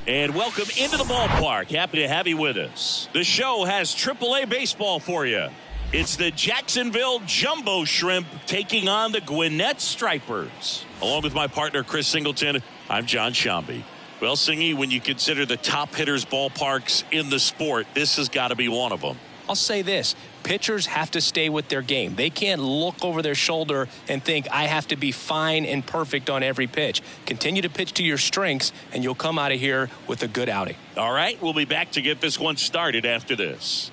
And welcome into the ballpark. Happy to have you with us. The show has AAA baseball for you. It's the Jacksonville Jumbo Shrimp taking on the Gwinnett Stripers. Along with my partner, Chris Singleton, I'm John Shambi. Well, Singy, when you consider the top hitters' ballparks in the sport, this has got to be one of them. I'll say this. Pitchers have to stay with their game. They can't look over their shoulder and think, I have to be fine and perfect on every pitch. Continue to pitch to your strengths, and you'll come out of here with a good outing. All right, we'll be back to get this one started after this.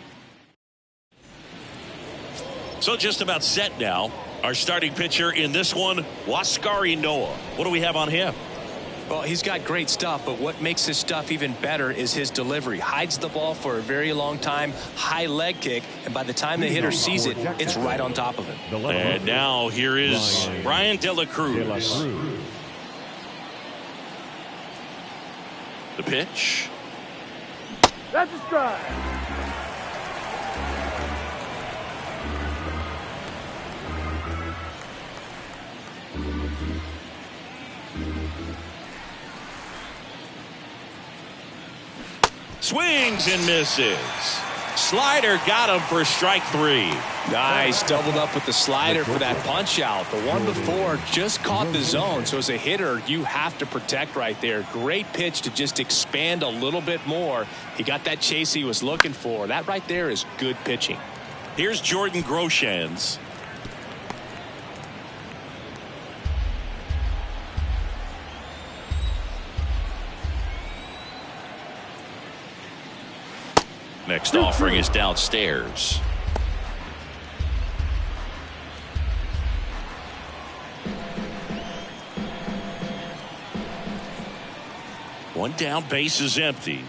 So just about set now. Our starting pitcher in this one, Huascar Ynoa. What do we have on him? Well, he's got great stuff, but what makes his stuff even better is his delivery. Hides the ball for a very long time, high leg kick, and by the time the hitter sees it, it's right on top of him. And now here is Brian De La Cruz. The pitch. That's a strike. Swings and misses. Slider got him for strike three. Nice. Doubled up with the slider for that punch out. The one before just caught the zone. So as a hitter, you have to protect right there. Great pitch to just expand a little bit more. He got that chase he was looking for. That right there is good pitching. Here's Jordan Groshans. Next offering is downstairs. One down, base is empty.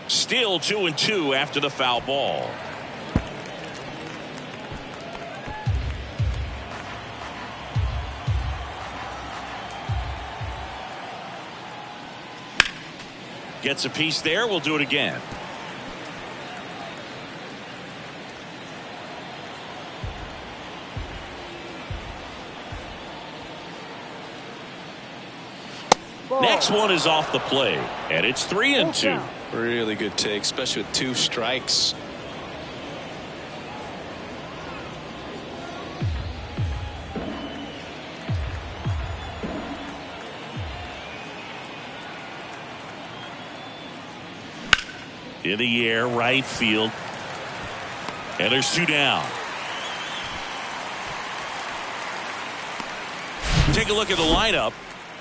Still 2-2 after the foul ball. Gets a piece there. We'll do it again. Next one is off the plate, and it's 3-2. Really good take, especially with 2 strikes. In the air, right field. And there's 2 down. Take a look at the lineup.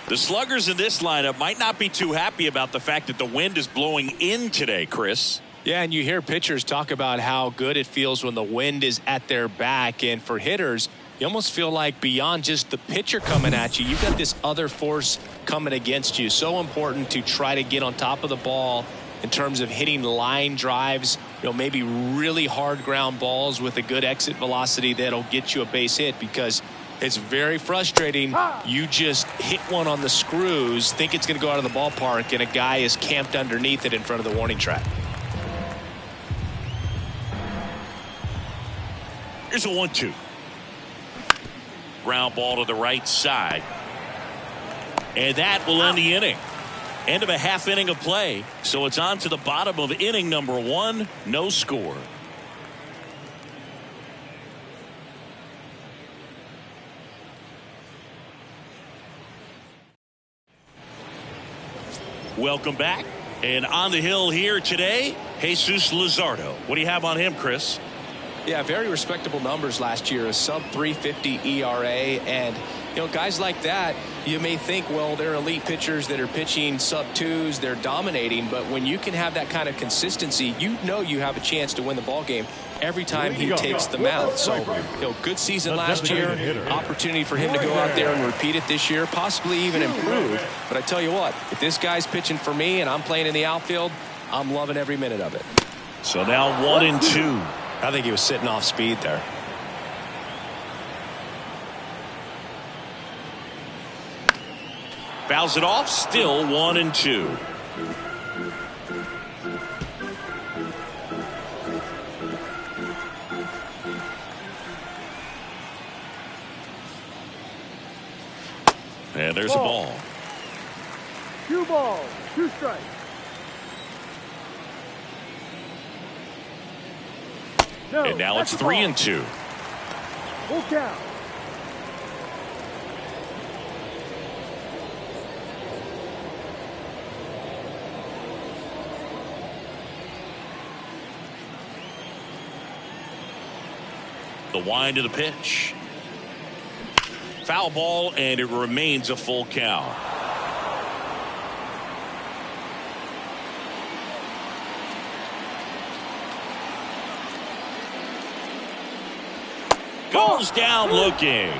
The sluggers in this lineup might not be too happy about the fact that the wind is blowing in today, Chris. Yeah, and you hear pitchers talk about how good it feels when the wind is at their back. And for hitters, you almost feel like beyond just the pitcher coming at you, you've got this other force coming against you. So important to try to get on top of the ball in terms of hitting line drives, maybe really hard ground balls with a good exit velocity that'll get you a base hit, because it's very frustrating. You just hit one on the screws, think it's going to go out of the ballpark, and a guy is camped underneath it in front of the warning track. Here's a 1-2. Ground ball to the right side. And that will end the inning. End of a half inning of play. So it's on to the bottom of inning number 1. No score. Welcome back. And on the hill here today, Jesus Luzardo. What do you have on him, Chris? Yeah, very respectable numbers last year. A sub 3.50 ERA. And, guys like that, you may think, well, they're elite pitchers that are pitching sub 2s. They're dominating. But when you can have that kind of consistency, you have a chance to win the ball game every time he takes the mound. So, good season last year. Opportunity for him to go out there and repeat it this year, possibly even improve. But I tell you what, if this guy's pitching for me and I'm playing in the outfield, I'm loving every minute of it. So now 1-2. I think he was sitting off speed there. Fouls it off. Still 1-2. And there's a ball. 2 balls, 2 strikes. No, And now it's that's a ball. 3-2. Full count. The wind of the pitch. Foul ball, and it remains a full count. Goes down looking.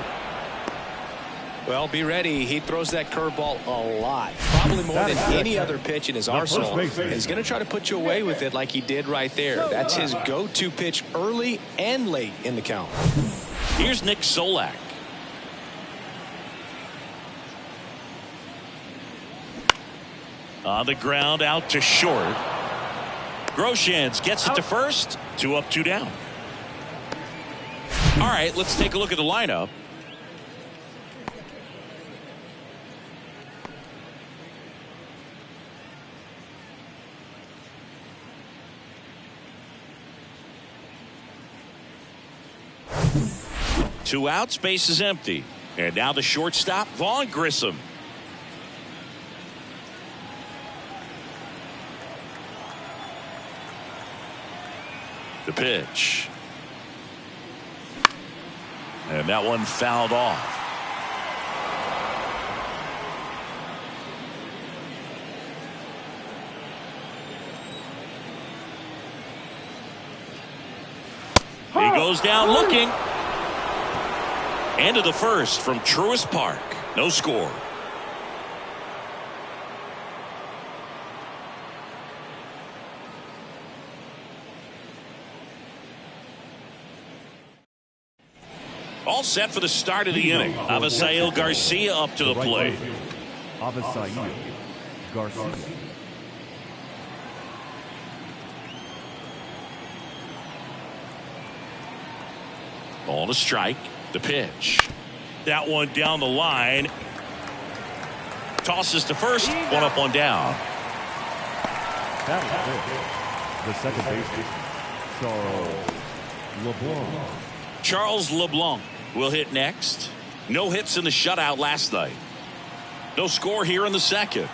Well, be ready. He throws that curveball a lot, probably more than any other pitch in his arsenal. And he's going to try to put you away with it like he did right there. That's his go-to pitch early and late in the count. Here's Nick Solak. On the ground, out to short. Groshans gets it to first. 2 up, 2 down. All right, let's take a look at the lineup. Two outs, base is empty. And now the shortstop, Vaughn Grissom. The pitch. And that one fouled off. He goes down looking. End of the first from Truist Park. No score. All set for the start of the inning. Avisail Garcia up to the plate. Avisail Garcia. Ball to strike. The pitch. That one down the line. Tosses to first. 1 up, 1 down. That is the second baseman, Charles LeBlanc. Charles LeBlanc will hit next. No hits in the shutout last night. No score here in the second.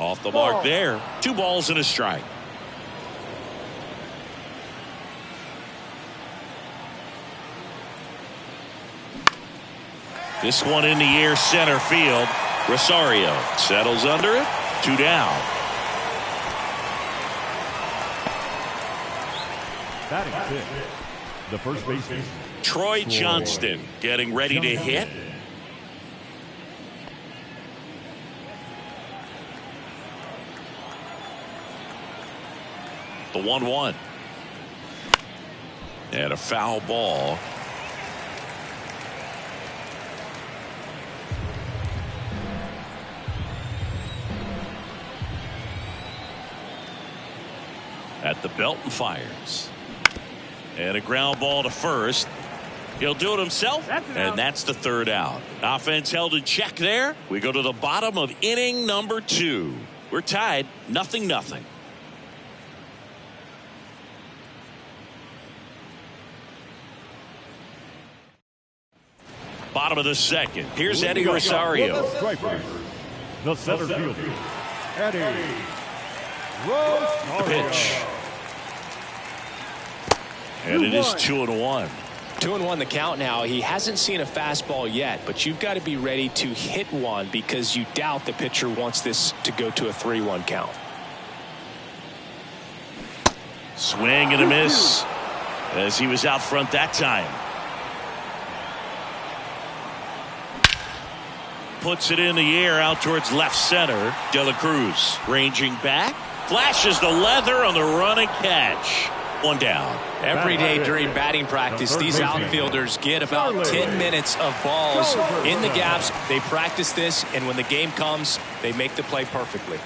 Off the mark there. 2 balls and a strike. This one in the air, center field. Rosario settles under it. 2 down. Batting fifth, the first baseman, Troy Johnston getting ready to hit. The 1-1. And a foul ball. At the belt and fires. And a ground ball to first. He'll do it himself, and that's the 3rd out. Offense held in check there. We go to the bottom of inning number 2. We're tied 0-0. Bottom of the second. Here's Eddie Rosario. the center fielder, Eddie Rosario. The pitch. And it is 2-1. 2-1 the count now. He hasn't seen a fastball yet, but you've got to be ready to hit one because you doubt the pitcher wants this to go to a 3-1 count. Swing and a miss as he was out front that time. Puts it in the air out towards left center. De La Cruz ranging back. Flashes the leather on the running catch. 1 down. Every day during batting practice, these outfielders get about 10 minutes of balls in the gaps. They practice this, and when the game comes, they make the play perfectly.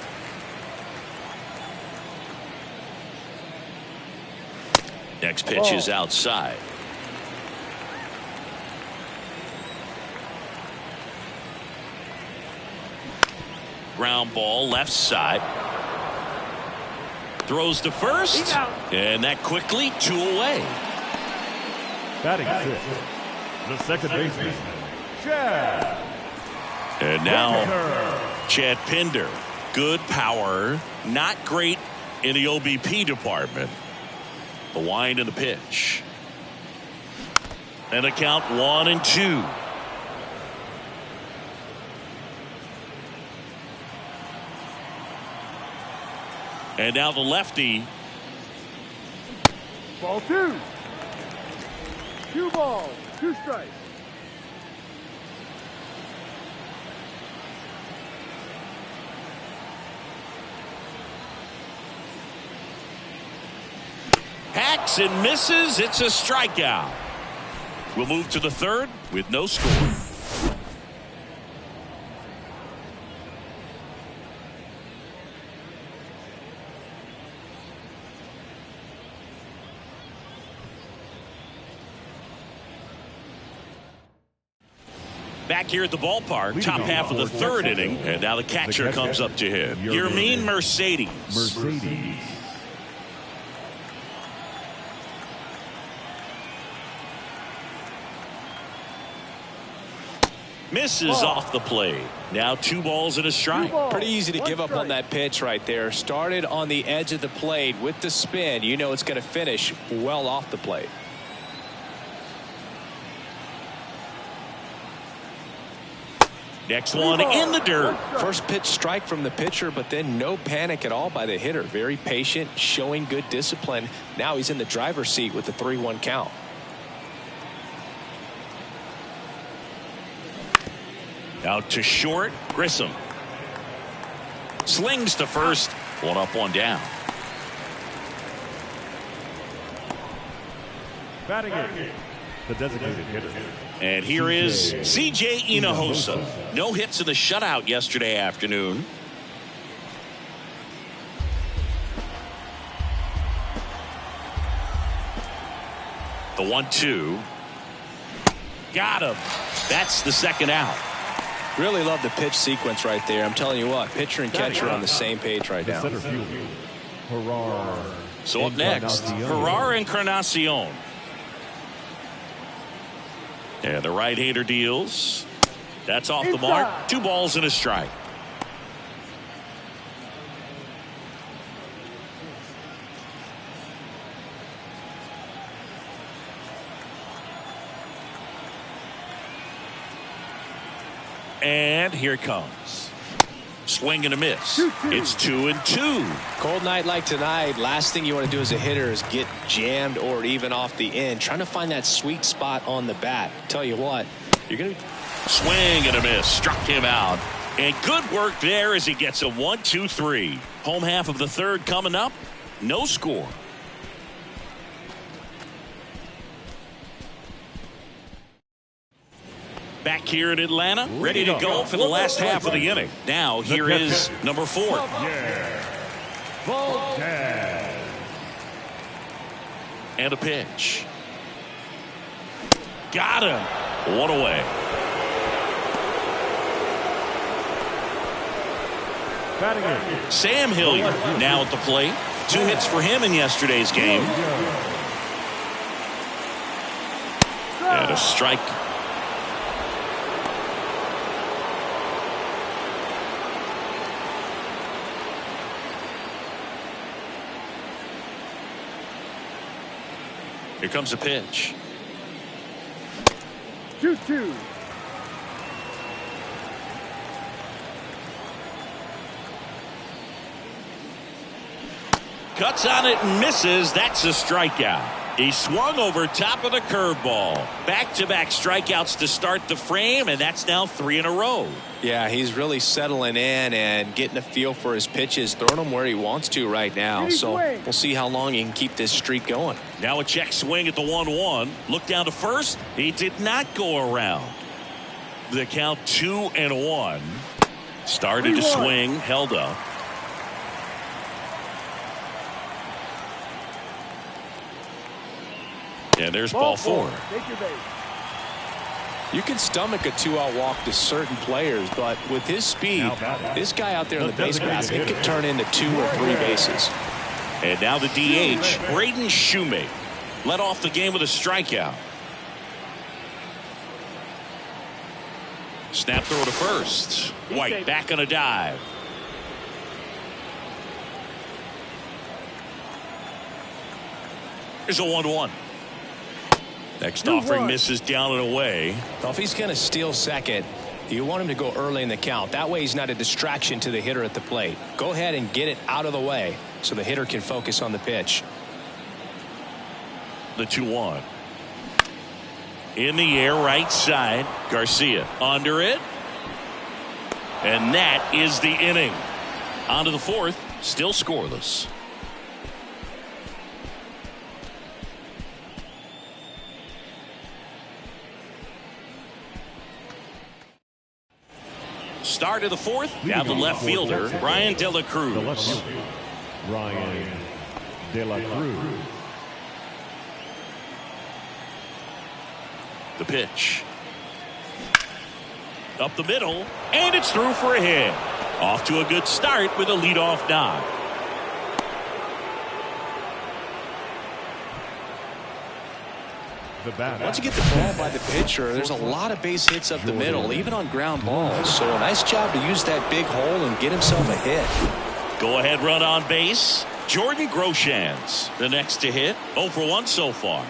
Next pitch is outside. ground ball left side. Throws to first, and that quickly 2 away. Batting sixth, the second baseman, Chad. And now Chad Pinder. Good power, not great in the OBP department. The wind and the pitch. And a count 1-2. And now the lefty. Ball 2. 2 balls, 2 strikes. Hacks and misses. It's a strikeout. We'll move to the third with no score. Back here at the ballpark, top half of the third inning, and now the catcher comes up to him. Yermin Mercedes. Misses off the plate. Now 2 balls and a strike. Pretty easy to give up on that pitch right there. Started on the edge of the plate with the spin. You know it's going to finish well off the plate. Next one in the dirt. First pitch strike from the pitcher, but then no panic at all by the hitter. Very patient, showing good discipline. Now he's in the driver's seat with the 3-1 count. Out to short, Grissom. Slings to first. 1 up, 1 down. Batting eighth, the designated hitter. And here is C.J. Hinojosa. No hits in the shutout yesterday afternoon. The 1-2. Got him. That's the second out. Really love the pitch sequence right there. I'm telling you what, pitcher and catcher are on the same page right now. Center fielder, Gerard. So up next, Gerard Encarnacion. And the right-hander deals. That's off the mark. 2 balls and a strike. And here it comes. Swing and a miss. It's 2-2. Cold night like tonight, last thing you want to do as a hitter is get jammed or even off the end. Trying to find that sweet spot on the bat. Tell you what, you're going to swing and a miss. Struck him out. And good work there as he gets a 1-2-3. Home half of the third coming up. No score. Back here in Atlanta, ready to go for the last half of the inning. Now here is number 4. And a pitch. Got him. 1 away. Sam Hilliard now at the plate. 2 hits for him in yesterday's game. And a strike. Here comes a pitch. 2-2. Cuts on it and misses. That's a strikeout. He swung over top of the curveball. Back-to-back strikeouts to start the frame, and that's now 3 in a row. Yeah, he's really settling in and getting a feel for his pitches, throwing them where he wants to right now. So we'll see how long he can keep this streak going. Now a check swing at the 1-1. Look down to first. He did not go around. The count 2-1. Started to swing, held up. And there's ball 4. You can stomach a 2-out walk to certain players, but with his speed, this guy out there in the base paths, it could turn into 2 or 3 bases. And now the DH, Braden Shoemake, led off the game with a strikeout. Snap throw to first. White back on a dive. Here's a 1-1. Next offering misses down and away. Well, if he's going to steal second, you want him to go early in the count. That way he's not a distraction to the hitter at the plate. Go ahead and get it out of the way so the hitter can focus on the pitch. The 2-1. In the air, right side. Garcia under it. And that is the inning. On to the 4th. Still scoreless. Start of the 4th. Now the left fielder, Ryan De La Cruz. The left fielder, Ryan De La Cruz. The pitch. Up the middle, and it's through for a hit. Off to a good start with a leadoff knock. Once you get the ball by the pitcher, there's a lot of base hits up the middle, even on ground balls. So a nice job to use that big hole and get himself a hit. Go ahead run on base. Jordan Groshans, the next to hit. 0 for 1 so far.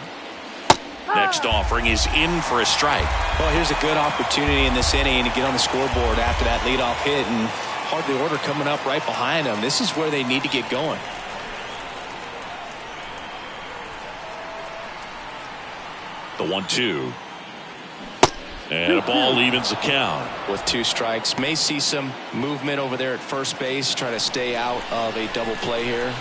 Next offering is in for a strike. Well, here's a good opportunity in this inning to get on the scoreboard after that leadoff hit, and hardly order coming up right behind them. This is where they need to get going. The 1-2. And a ball evens the count. With 2 strikes, may see some movement over there at first base. Try to stay out of a double play here.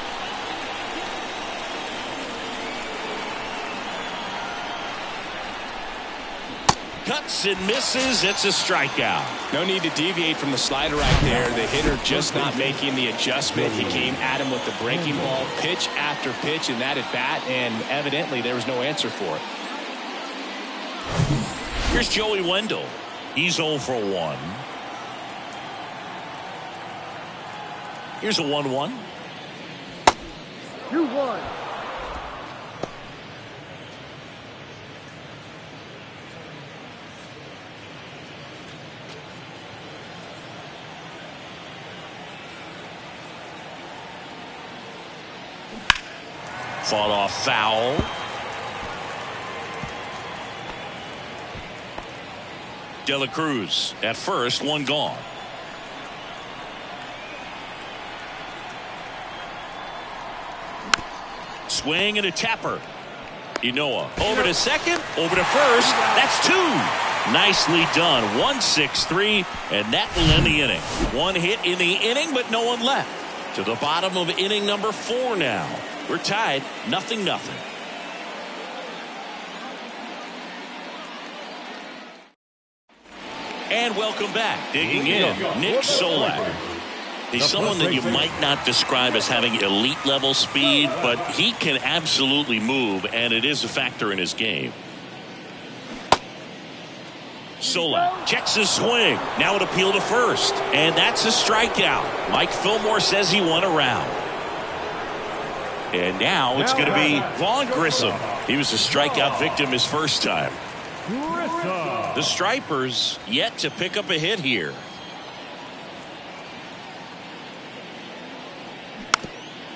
Cuts and misses. It's a strikeout. No need to deviate from the slider right there. The hitter just not making the adjustment. He came at him with the breaking ball, pitch after pitch, and that at bat, and evidently there was no answer for it. Here's Joey Wendell. He's 0 for 1. Here's a 1-1. 2-1. Fought off foul. De La Cruz at first, 1 gone. Swing and a tapper. Inoa over to second, over to first. That's 2. Nicely done. 1-6-3, and that will end the inning. 1 hit in the inning, but no one left. To the bottom of inning number 4 now. We're tied, 0-0. And welcome back. Digging in, Nick Solak. He's someone that you might not describe as having elite level speed, but he can absolutely move, and it is a factor in his game. Solak checks his swing. Now an appeal to first, and that's a strikeout. Mike Fillmore says he won a round. And now it's going to be Vaughn Grissom. He was a strikeout victim his first time. The Stripers yet to pick up a hit here.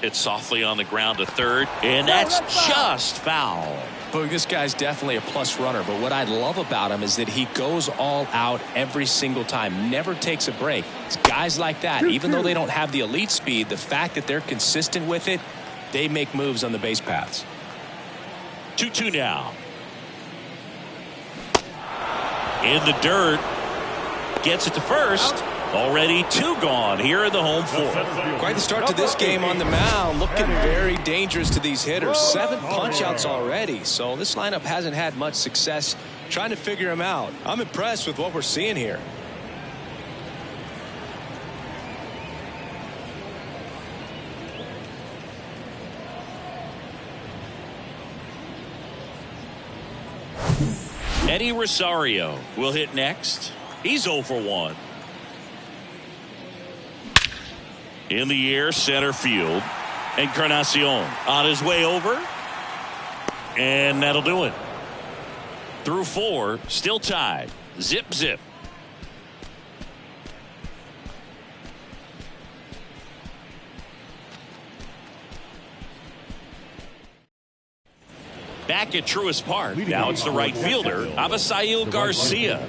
It's softly on the ground to third, and that's just foul. But this guy's definitely a plus runner, but what I love about him is that he goes all out every single time, never takes a break. It's guys like that, even though they don't have the elite speed, the fact that they're consistent with it, they make moves on the base paths. 2-2 now. In the dirt. Gets it to first. Already 2 gone here in the home 4th. Quite the start to this game on the mound. Looking very dangerous to these hitters. 7 punch-outs already. So this lineup hasn't had much success trying to figure him out. I'm impressed with what we're seeing here. Eddie Rosario will hit next. He's 0 for 1. In the air, center field. Encarnacion on his way over. And that'll do it. Through 4, still tied. Zip, zip. Back at Truist Park. Now it's the right fielder, Avisail Garcia.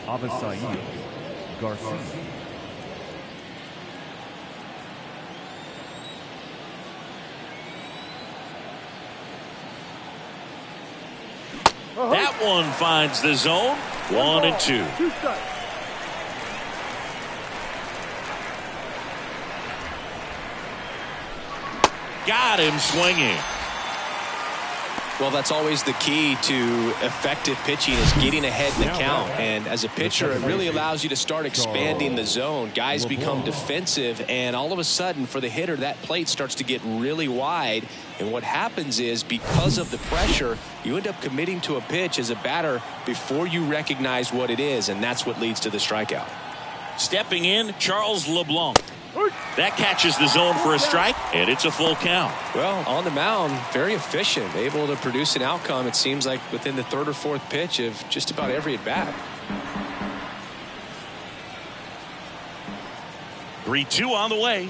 Avisail Garcia. That one finds the zone. 1 and 2. Got him swinging. Well, that's always the key to effective pitching, is getting ahead in the count. And as a pitcher, it really allows you to start expanding the zone. Guys become defensive, and all of a sudden, for the hitter, that plate starts to get really wide. And what happens is, because of the pressure, you end up committing to a pitch as a batter before you recognize what it is, and that's what leads to the strikeout. Stepping in, Charles LeBlanc. That catches the zone for a strike, and it's a full count. Well, on the mound, very efficient, able to produce an outcome, it seems like, within the 3rd or 4th pitch of just about every at-bat. 3-2 on the way.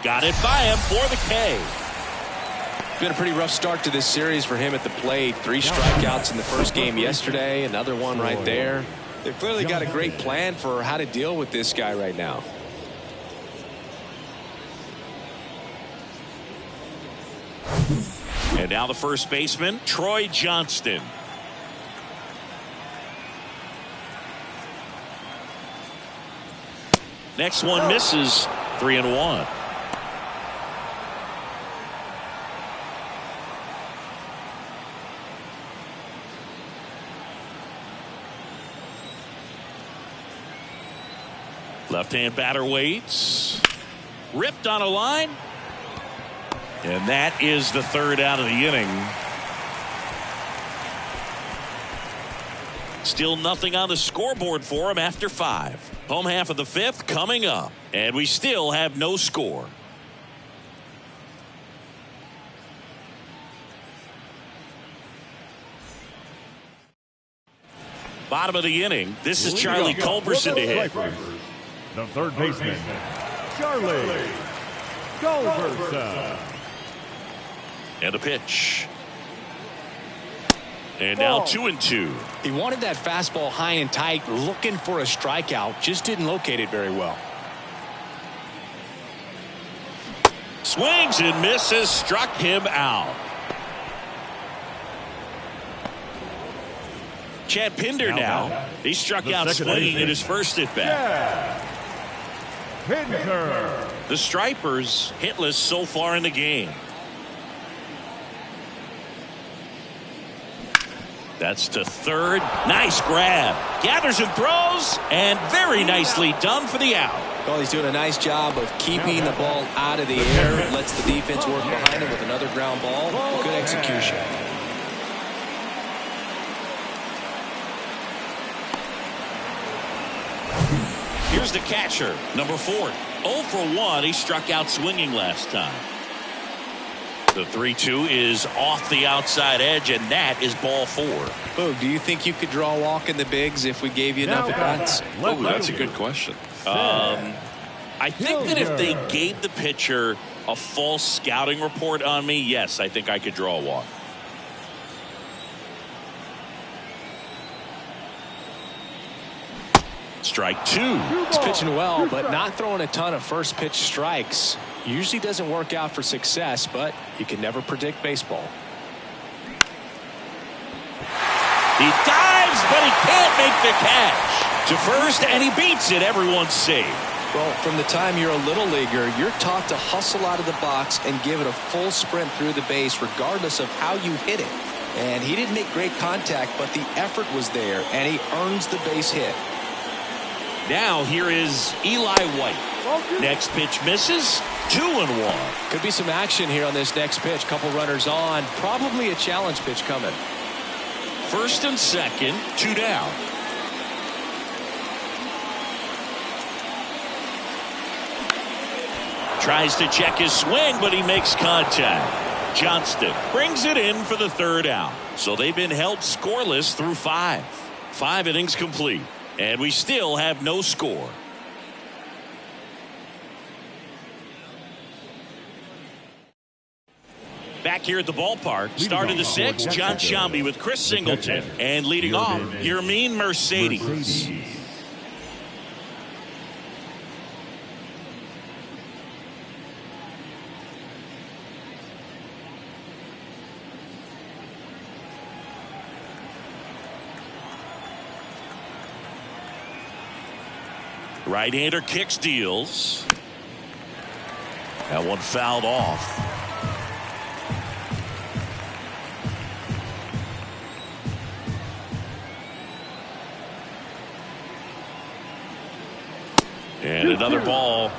Got it by him for the K. Been a pretty rough start to this series for him at the plate. 3 strikeouts in the first game yesterday, another one right there. They've clearly got a great plan for how to deal with this guy right now. And now the first baseman, Troy Johnston. Next one misses. 3-1. Left-hand batter waits. Ripped on a line. And that is the 3rd out of the inning. Still nothing on the scoreboard for him after 5. Home half of the 5th coming up. And we still have no score. Bottom of the inning. This is Charlie Culberson to hit. The third baseman, Charlie Culberson. And a pitch. And now 2-2. He wanted that fastball high and tight, looking for a strikeout. Just didn't locate it very well. Swings and misses. Struck him out. Chad Pinder now. He struck out swinging in his first at bat. Pinder. The Stripers hitless so far in the game. That's to 3rd. Nice grab. Gathers and throws. And very nicely done for the out. Well, he's doing a nice job of keeping the ball out of the air. Lets the defense work behind him with another ground ball. Good execution. Here's the catcher, number 4. 0 for 1. He struck out swinging last time. The 3-2 is off the outside edge, and that is ball 4. Boog, do you think you could draw a walk in the bigs if we gave you enough at-bats? Oh, that's a good question. I think that if they gave the pitcher a false scouting report on me, yes, I think I could draw a walk. Strike 2. He's pitching well, but not throwing a ton of first pitch strikes. Usually doesn't work out for success, but you can never predict baseball. He dives, but he can't make the catch. To first, and he beats it. Everyone's safe. Well, from the time you're a little leaguer, you're taught to hustle out of the box and give it a full sprint through the base, regardless of how you hit it. And he didn't make great contact, but the effort was there, and he earns the base hit. Now here is Eli White. Next pitch misses. 2-1. Could be some action here on this next pitch. Couple runners on. Probably a challenge pitch coming. First and second, 2 down. Tries to check his swing, but he makes contact. Johnston brings it in for the 3rd out. So they've been held scoreless through 5. 5 innings complete. And we still have no score. Back here at the ballpark, start of the 6th, John Sciambi with Chris Singleton. And leading off, Yermin Mercedes. Right-hander kicks, deals. That one fouled off. And another ball.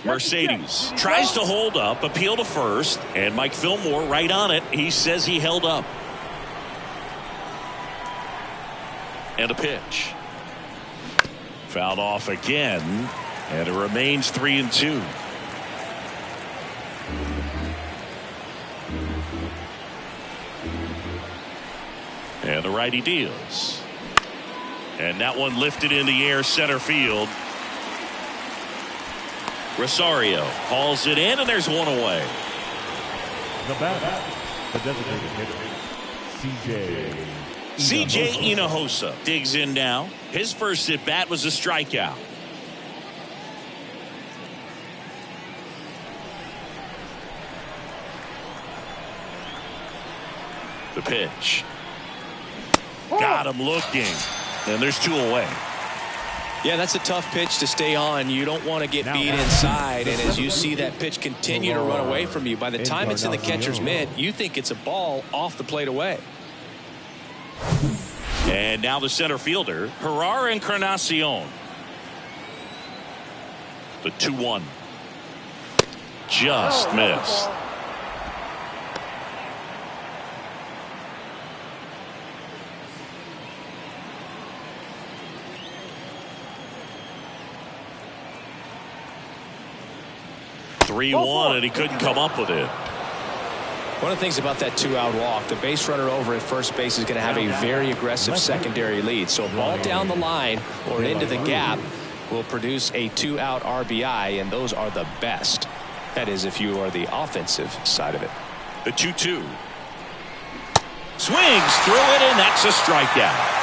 Mercedes tries to hold up, appeal to first, and Mike Fillmore right on it. He says he held up. And a pitch. Fouled off again, and it remains 3-2. And the righty deals. And that one lifted in the air, center field. Rosario hauls it in, and there's one away. The batter, the designated hitter, C.J. Hinojosa digs in now. His first at bat was a strikeout. The pitch. Got him looking. And there's 2 away. Yeah, that's a tough pitch to stay on. You don't want to get beat inside. And as you see that pitch continue to run away from you, by the time it's in the catcher's mitt, you think it's a ball off the plate away. And now the center fielder, Gerard Encarnacion. The 2-1. Just missed. And he couldn't come up with it. One of the things about that 2-out walk, the base runner over at first base is going to have a very aggressive secondary lead. So a ball down the line or into the gap will produce a 2-out RBI, and those are the best. That is, if you are the offensive side of it. The 2-2. Swings through it, and that's a strikeout.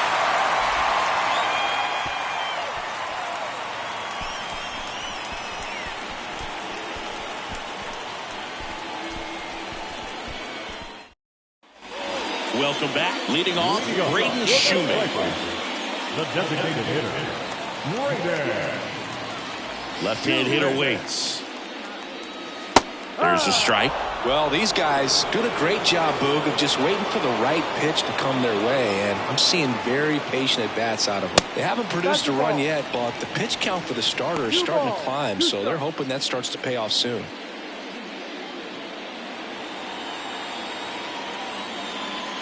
Welcome back. Leading off, Braden Shoemaker. the designated hitter, Braden. Left-hand hitter waits. There's a strike. Well, these guys doing a great job, Boog, of just waiting for the right pitch to come their way, and I'm seeing very patient at-bats out of them. They haven't produced a run yet, but the pitch count for the starter is starting to climb, so they're hoping that starts to pay off soon.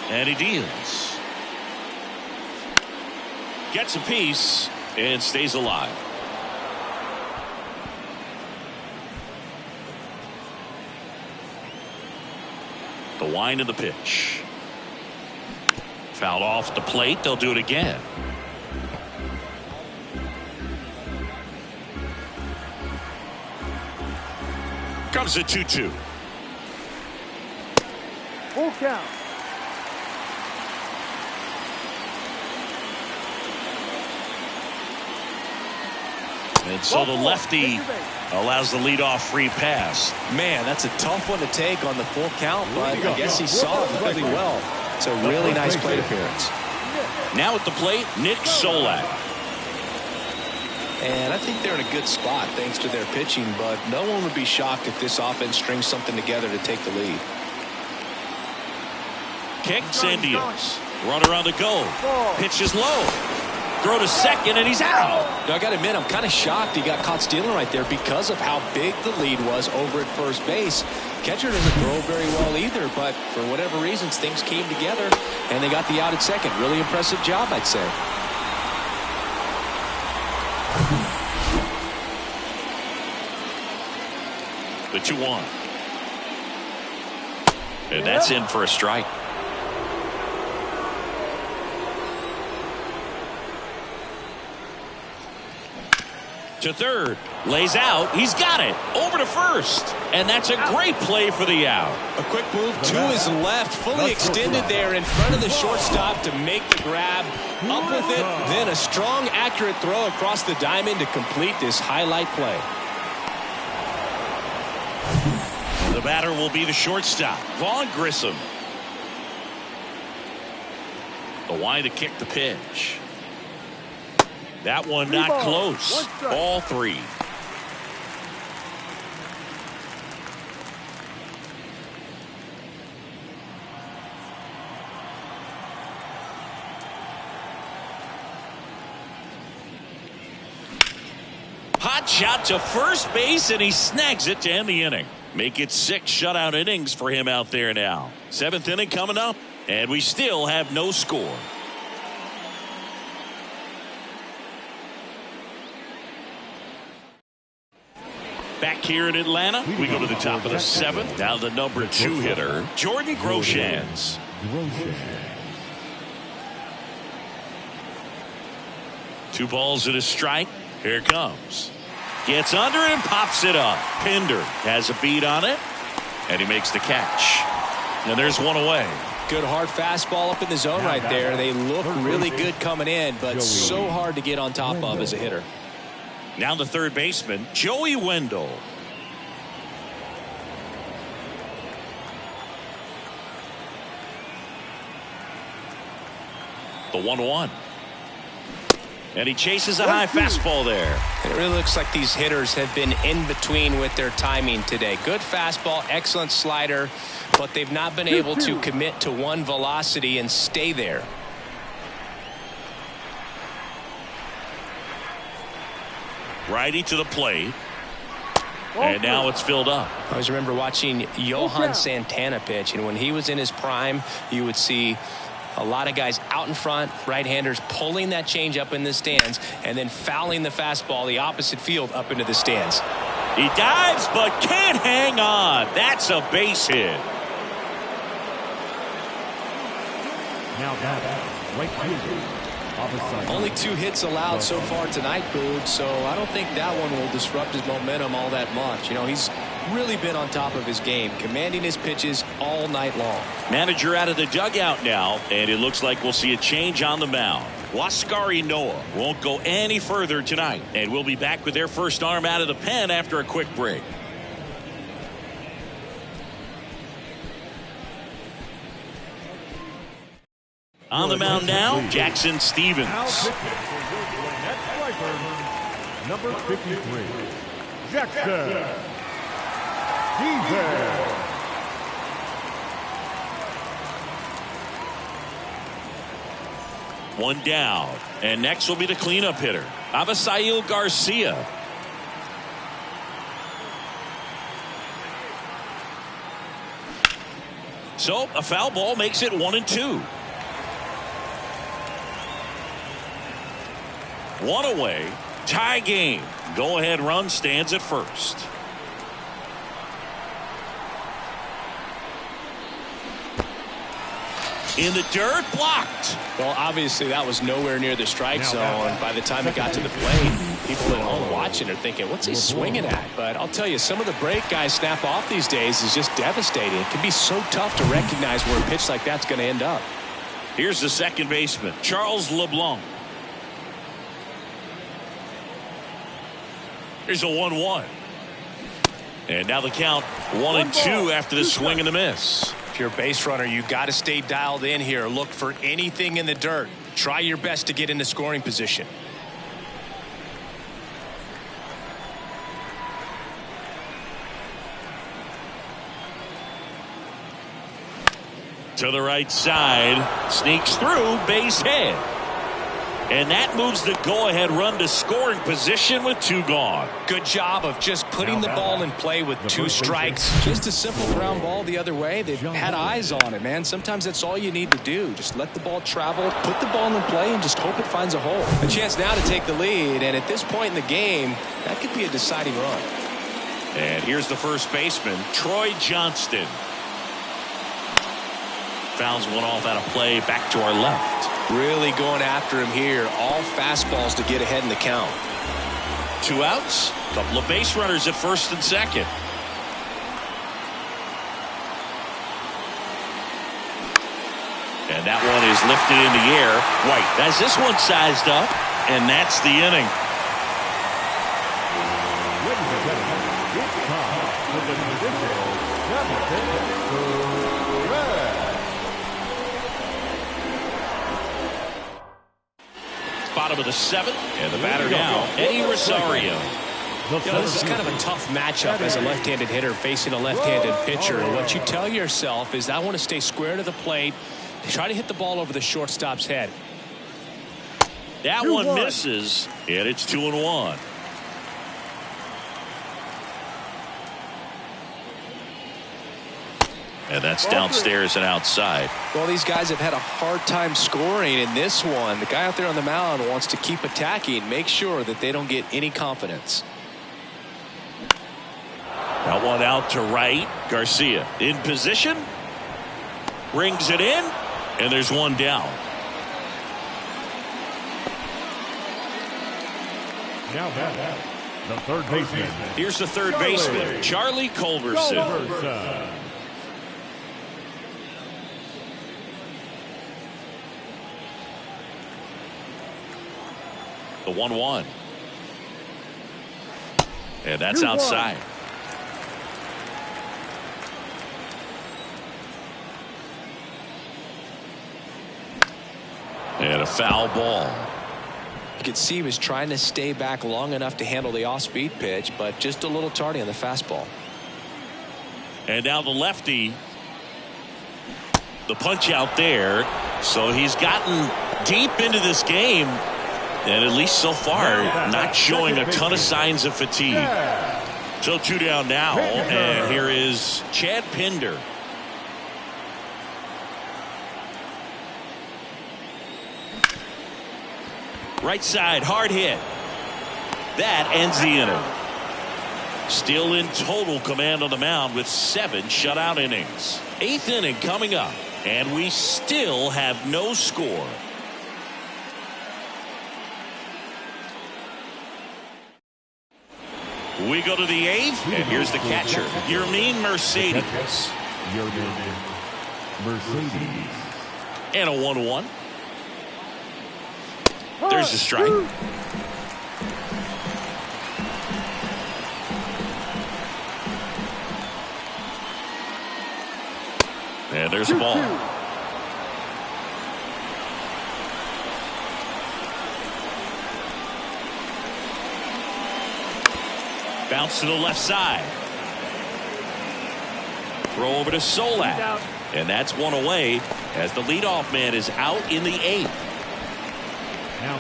And he deals. Gets a piece and stays alive. The wind of the pitch. Fouled off the plate. They'll do it again. Comes the 2-2. Full count. And so the lefty allows the leadoff free pass. Man, that's a tough one to take on the full count, but I guess he saw it really well. It's a really nice plate appearance. Now at the plate, Nick Solak. And I think they're in a good spot thanks to their pitching, but no one would be shocked if this offense strings something together to take the lead. Kicks and deals. Runner on the go. Pitch is low. Throw to second, and he's out. Now, I got to admit, I'm kind of shocked he got caught stealing right there because of how big the lead was over at first base. Catcher doesn't throw very well either, but for whatever reasons, things came together, and they got the out at second. Really impressive job, I'd say. The 2-1. And that's in for a strike. To third, lays out, he's got it, over to first, and that's a great play for the out. A quick move to his left, fully extended there in front of the shortstop to make the grab, up with it, then a strong, accurate throw across the diamond to complete this highlight play. The batter will be the shortstop, Vaughn Grissom. The wind to kick the pitch. That one not close. Ball 3. Hot shot to first base, and he snags it to end the inning. Make it 6 shutout innings for him out there now. 7th inning coming up, and we still have no score. Back here in Atlanta, we go to the top of the 7th. Now the number 2 hitter, Jordan Groshans. 2 balls and a strike. Here it comes. Gets under it and pops it up. Pinder has a beat on it, and he makes the catch. And there's one away. Good hard fastball up in the zone right there. They look really good coming in, but so hard to get on top of as a hitter. Now the third baseman, Joey Wendell. The 1-1. And he chases a high fastball there. It really looks like these hitters have been in between with their timing today. Good fastball, excellent slider, but they've not been able to commit to one velocity and stay there. Righty to the plate. And now it's filled up. I always remember watching Johan Santana pitch, and when he was in his prime, you would see a lot of guys out in front, right-handers pulling that change up in the stands and then fouling the fastball the opposite field up into the stands. He dives but can't hang on. That's a base hit. Now that right fielder. Only 2 hits allowed so far tonight, Boog, so I don't think that one will disrupt his momentum all that much. You know, he's really been on top of his game, commanding his pitches all night long. Manager out of the dugout now, and it looks like we'll see a change on the mound. Huascar Ynoa won't go any further tonight, and we'll be back with their first arm out of the pen after a quick break. On the mound now, Jackson Stevens. Number 53, Jackson Stevens. One down, and next will be the cleanup hitter, Avisail Garcia. So a foul ball makes it 1-2. 1 away, tie game. Go ahead run stands at first. In the dirt, blocked. Well, obviously that was nowhere near the strike zone. By the time it got to the plate, people at home watching are thinking, what's he swinging at? But I'll tell you, some of the break guys snap off these days is just devastating. It can be so tough to recognize where a pitch like that's going to end up. Here's the second baseman, Charles LeBlanc. Here's a 1-1. And now the count 1-2 after the swing and the miss. If you're a base runner, you got to stay dialed in here. Look for anything in the dirt. Try your best to get into scoring position. To the right side, sneaks through, base hit. And that moves the go-ahead run to scoring position with 2 gone. Good job of just putting the ball in play with 2 strikes. Just a simple ground ball the other way. They had eyes on it, man. Sometimes that's all you need to do. Just let the ball travel, put the ball in play, and just hope it finds a hole. A chance now to take the lead, and at this point in the game, that could be a deciding run. And here's the first baseman, Troy Johnston. Fouls one off out of play, back to our left. Really going after him here. All fastballs to get ahead in the count. 2 outs, couple of base runners at first and second. And that one is lifted in the air. White has this one sized up, and that's the inning. Ladies and gentlemen, it's time for the traditional Bottom of the 7th, and the batter now, Eddie Rosario. This is kind of a tough matchup as a left-handed hitter facing a left-handed pitcher. And what you tell yourself is, I want to stay square to the plate, try to hit the ball over the shortstop's head. That one misses, and it's 2-1. And that's downstairs and outside. Well, these guys have had a hard time scoring in this one. The guy out there on the mound wants to keep attacking, make sure that they don't get any confidence. That one out to right. Garcia in position. Rings it in. And there's one down. Now back, the third baseman. Here's the third baseman, Charlie Culberson. The 1-1. And that's outside. And a foul ball. You could see he was trying to stay back long enough to handle the off-speed pitch, but just a little tardy on the fastball. And now the lefty. The punch out there. So he's gotten deep into this game. And at least so far, not showing a ton of signs of fatigue. So 2 down now. And here is Chad Pinder. Right side, hard hit. That ends the inning. Still in total command on the mound with 7 shutout innings. 8th inning coming up. And we still have no score. We go to the 8th, and here's the catcher, Yermin Mercedes. And a 1-1. There's the strike. And there's a ball. Bounce to the left side. Throw over to Solak. And that's one away as the leadoff man is out in the 8th. Now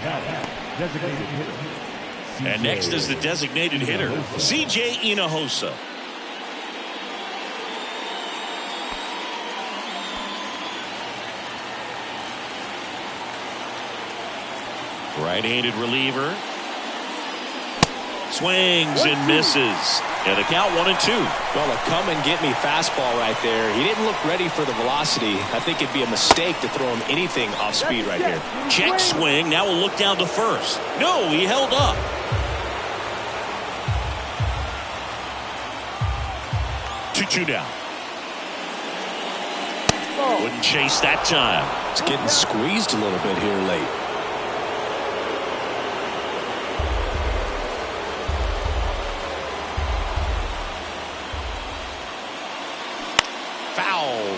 designated hitter. And next is the designated hitter, C.J. Hinojosa. Right-handed reliever. Swings and misses. And the count 1-2. Well, a come-and-get-me fastball right there. He didn't look ready for the velocity. I think it'd be a mistake to throw him anything off speed right here. Check swing. Now we'll look down to first. No, he held up. Two down. Wouldn't chase that time. It's getting squeezed a little bit here late.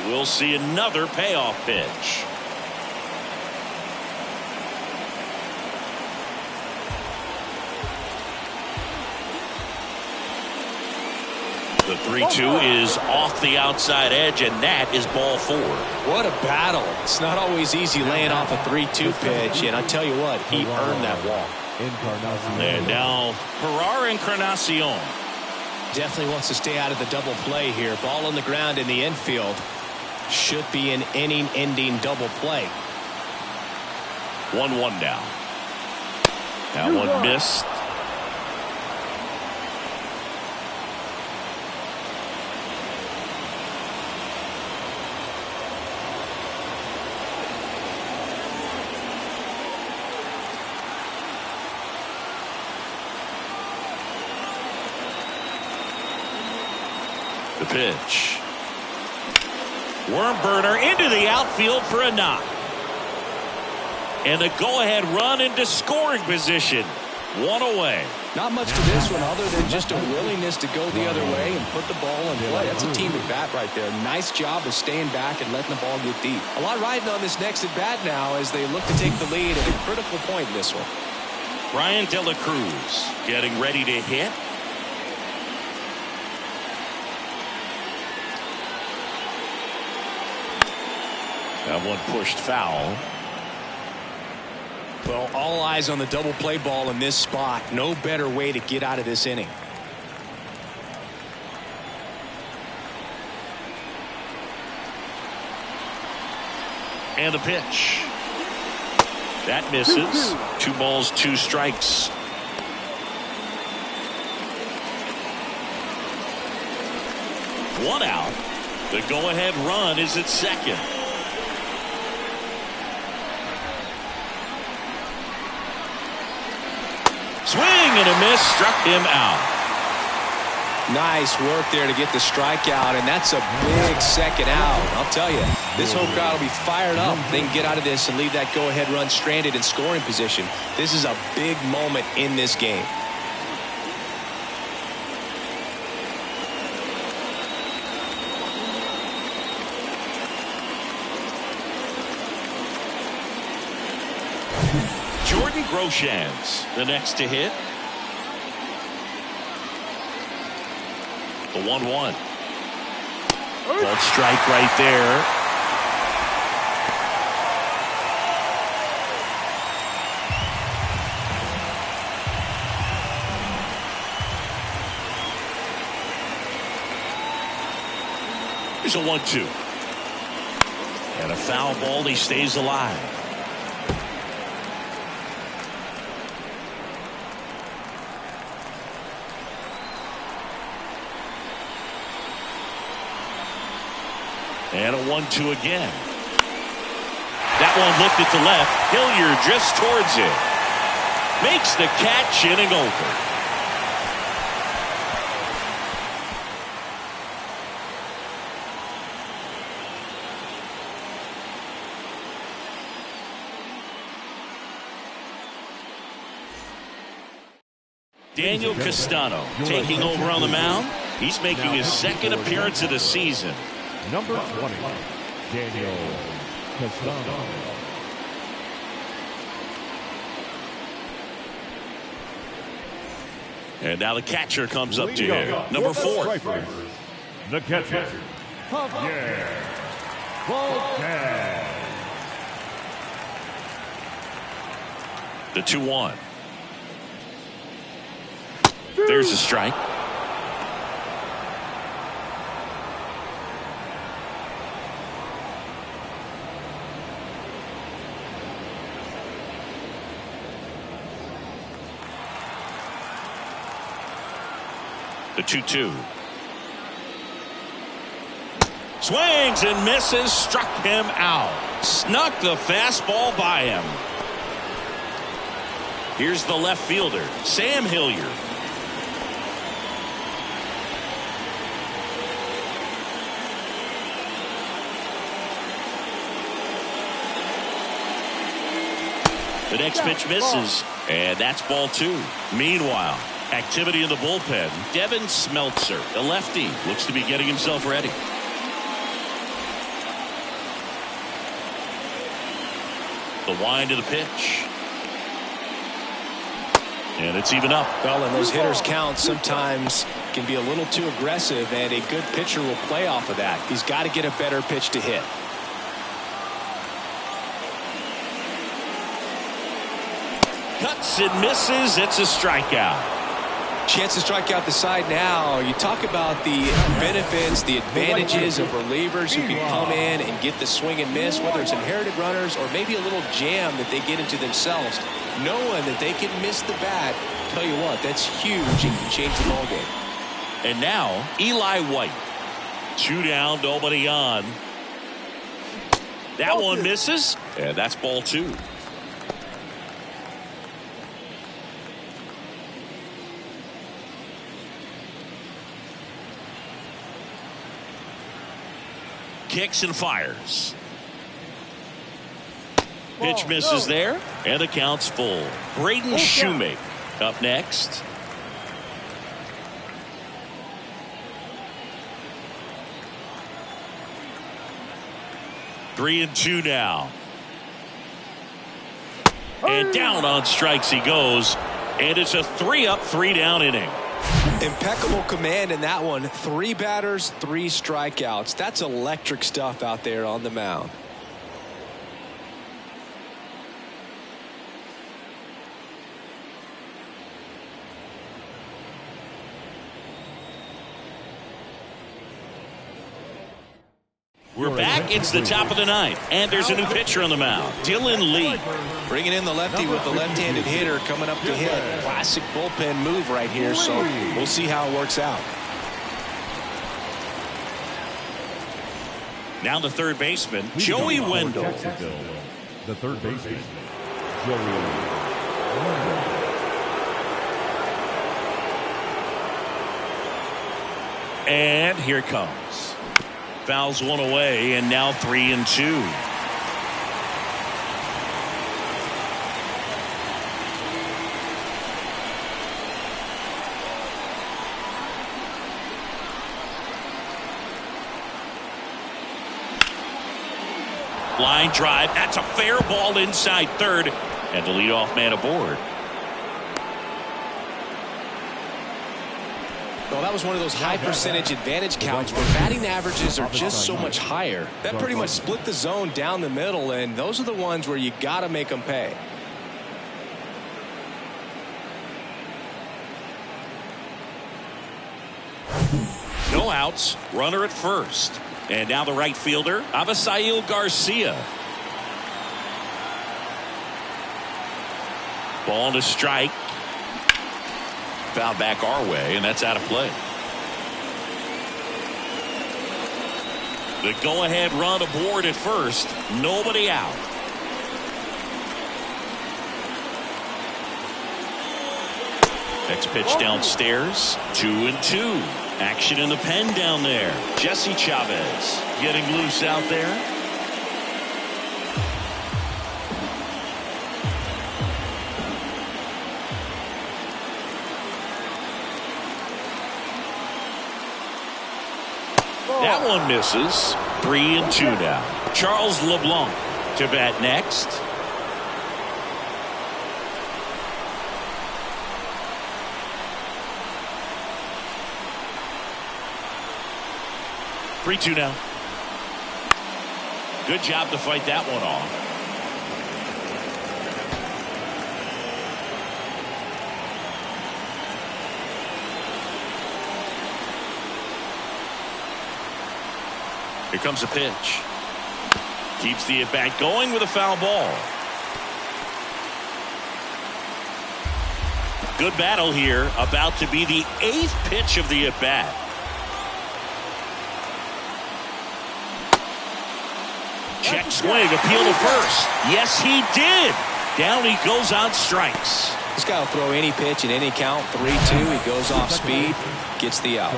We'll see another payoff pitch. The 3-2 is off the outside edge, and that is ball 4. What a battle. It's not always easy laying off a 3-2 pitch, and I tell you what, he earned that walk. And now Jerar Encarnacion. Definitely wants to stay out of the double play here. Ball on the ground in the infield. Should be an inning-ending double play. 1-1 now. That one missed. The pitch. Worm burner into the outfield for a knock. And the go-ahead run into scoring position. One away. Not much to this one other than just a willingness to go the other way and put the ball in play. That's a team at bat right there. Nice job of staying back and letting the ball get deep. A lot riding on this next at bat now as they look to take the lead at a critical point in this one. Bryan De La Cruz getting ready to hit. That one pushed foul. Well, all eyes on the double play ball in this spot. No better way to get out of this inning. And the pitch. That misses. 2 balls, 2 strikes. One out. The go-ahead run is at second. Swing and a miss, struck him out. Nice work there to get the strikeout, and that's a big second out. I'll tell you, this home crowd will be fired up. They can get out of this and leave that go-ahead run stranded in scoring position. This is a big moment in this game. Jordan Groshans, the next to hit. The 1-1. Called strike right there. Here's a 1-2. And a foul ball. He stays alive. And a 1-2 again. That one looked at the left. Hilliard drifts towards it. Makes the catch, inning over. Daniel Castano taking over on the mound. He's making his second appearance of the season. Number 20, Daniel Castano. And now the catcher comes up to him. Number 4. The catcher, Javier Valdez. The 2-1. There's a strike. The 2-2. Swings and misses, struck him out. Snuck the fastball by him. Here's the left fielder, Sam Hilliard. The next pitch misses, and that's ball 2. Meanwhile, activity in the bullpen. Devin Smeltzer, the lefty, looks to be getting himself ready. The wind to the pitch. And it's even up. Well, in those hitters count, sometimes can be a little too aggressive, and a good pitcher will play off of that. He's got to get a better pitch to hit. Cuts and misses. It's a strikeout. Chance to strike out the side now. You talk about the benefits, the advantages of relievers who can come in and get the swing and miss, whether it's inherited runners or maybe a little jam that they get into themselves. Knowing that they can miss the bat, tell you what, that's huge and can change the ball game. And now Eli White. 2 down, nobody on. That one misses, and that's ball 2. Kicks and fires. Pitch misses there, and the count's full. Braden Shoemaker up next. Three and two now. And down on strikes he goes, and it's a 3-up, 3-down inning. Impeccable command in that one. 3 batters, 3 strikeouts. That's electric stuff out there on the mound. We're back. It's the top of the ninth, and there's a new pitcher on the mound, Dylan Lee. Bringing in the lefty with the left-handed hitter coming up to hit. Classic bullpen move right here, so we'll see how it works out. Now the third baseman, Joey Wendell. The third baseman, Joey Wendell. And here it comes. Fouls one away, and now 3 and 2. Line drive. That's a fair ball inside third, and the leadoff man aboard. Well, that was one of those high percentage advantage counts where batting averages are just so much higher. That pretty much split the zone down the middle, and those are the ones where you got to make them pay. No outs, runner at first. And now the right fielder, Avisail Garcia. Ball to strike. Foul back our way, and that's out of play. The go-ahead run aboard at first. Nobody out. Next pitch downstairs. 2 and 2. Action in the pen down there. Jesse Chavez getting loose out there. That one misses. 3 and 2 now. Charles LeBlanc to bat next. Three, 2 now. Good job to fight that one off. Here comes a pitch. Keeps the at-bat going with a foul ball. Good battle here. About to be the 8th pitch of the at-bat. Check swing, appeal to first. Yes, he did. Down he goes on strikes. This guy will throw any pitch in any count. 3-2. He goes off speed, gets the out.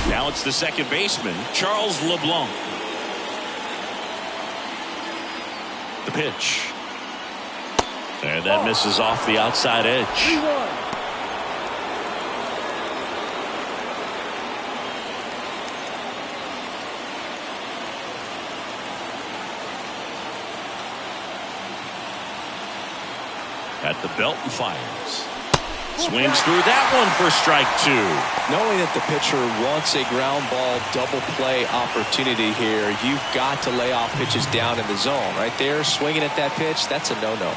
Now it's the second baseman, Charles LeBlanc. The pitch. And that misses off the outside edge. At the belt and fires. Swings through that one for strike 2. Knowing that the pitcher wants a ground ball double play opportunity here, you've got to lay off pitches down in the zone. Right there, swinging at that pitch, that's a no-no.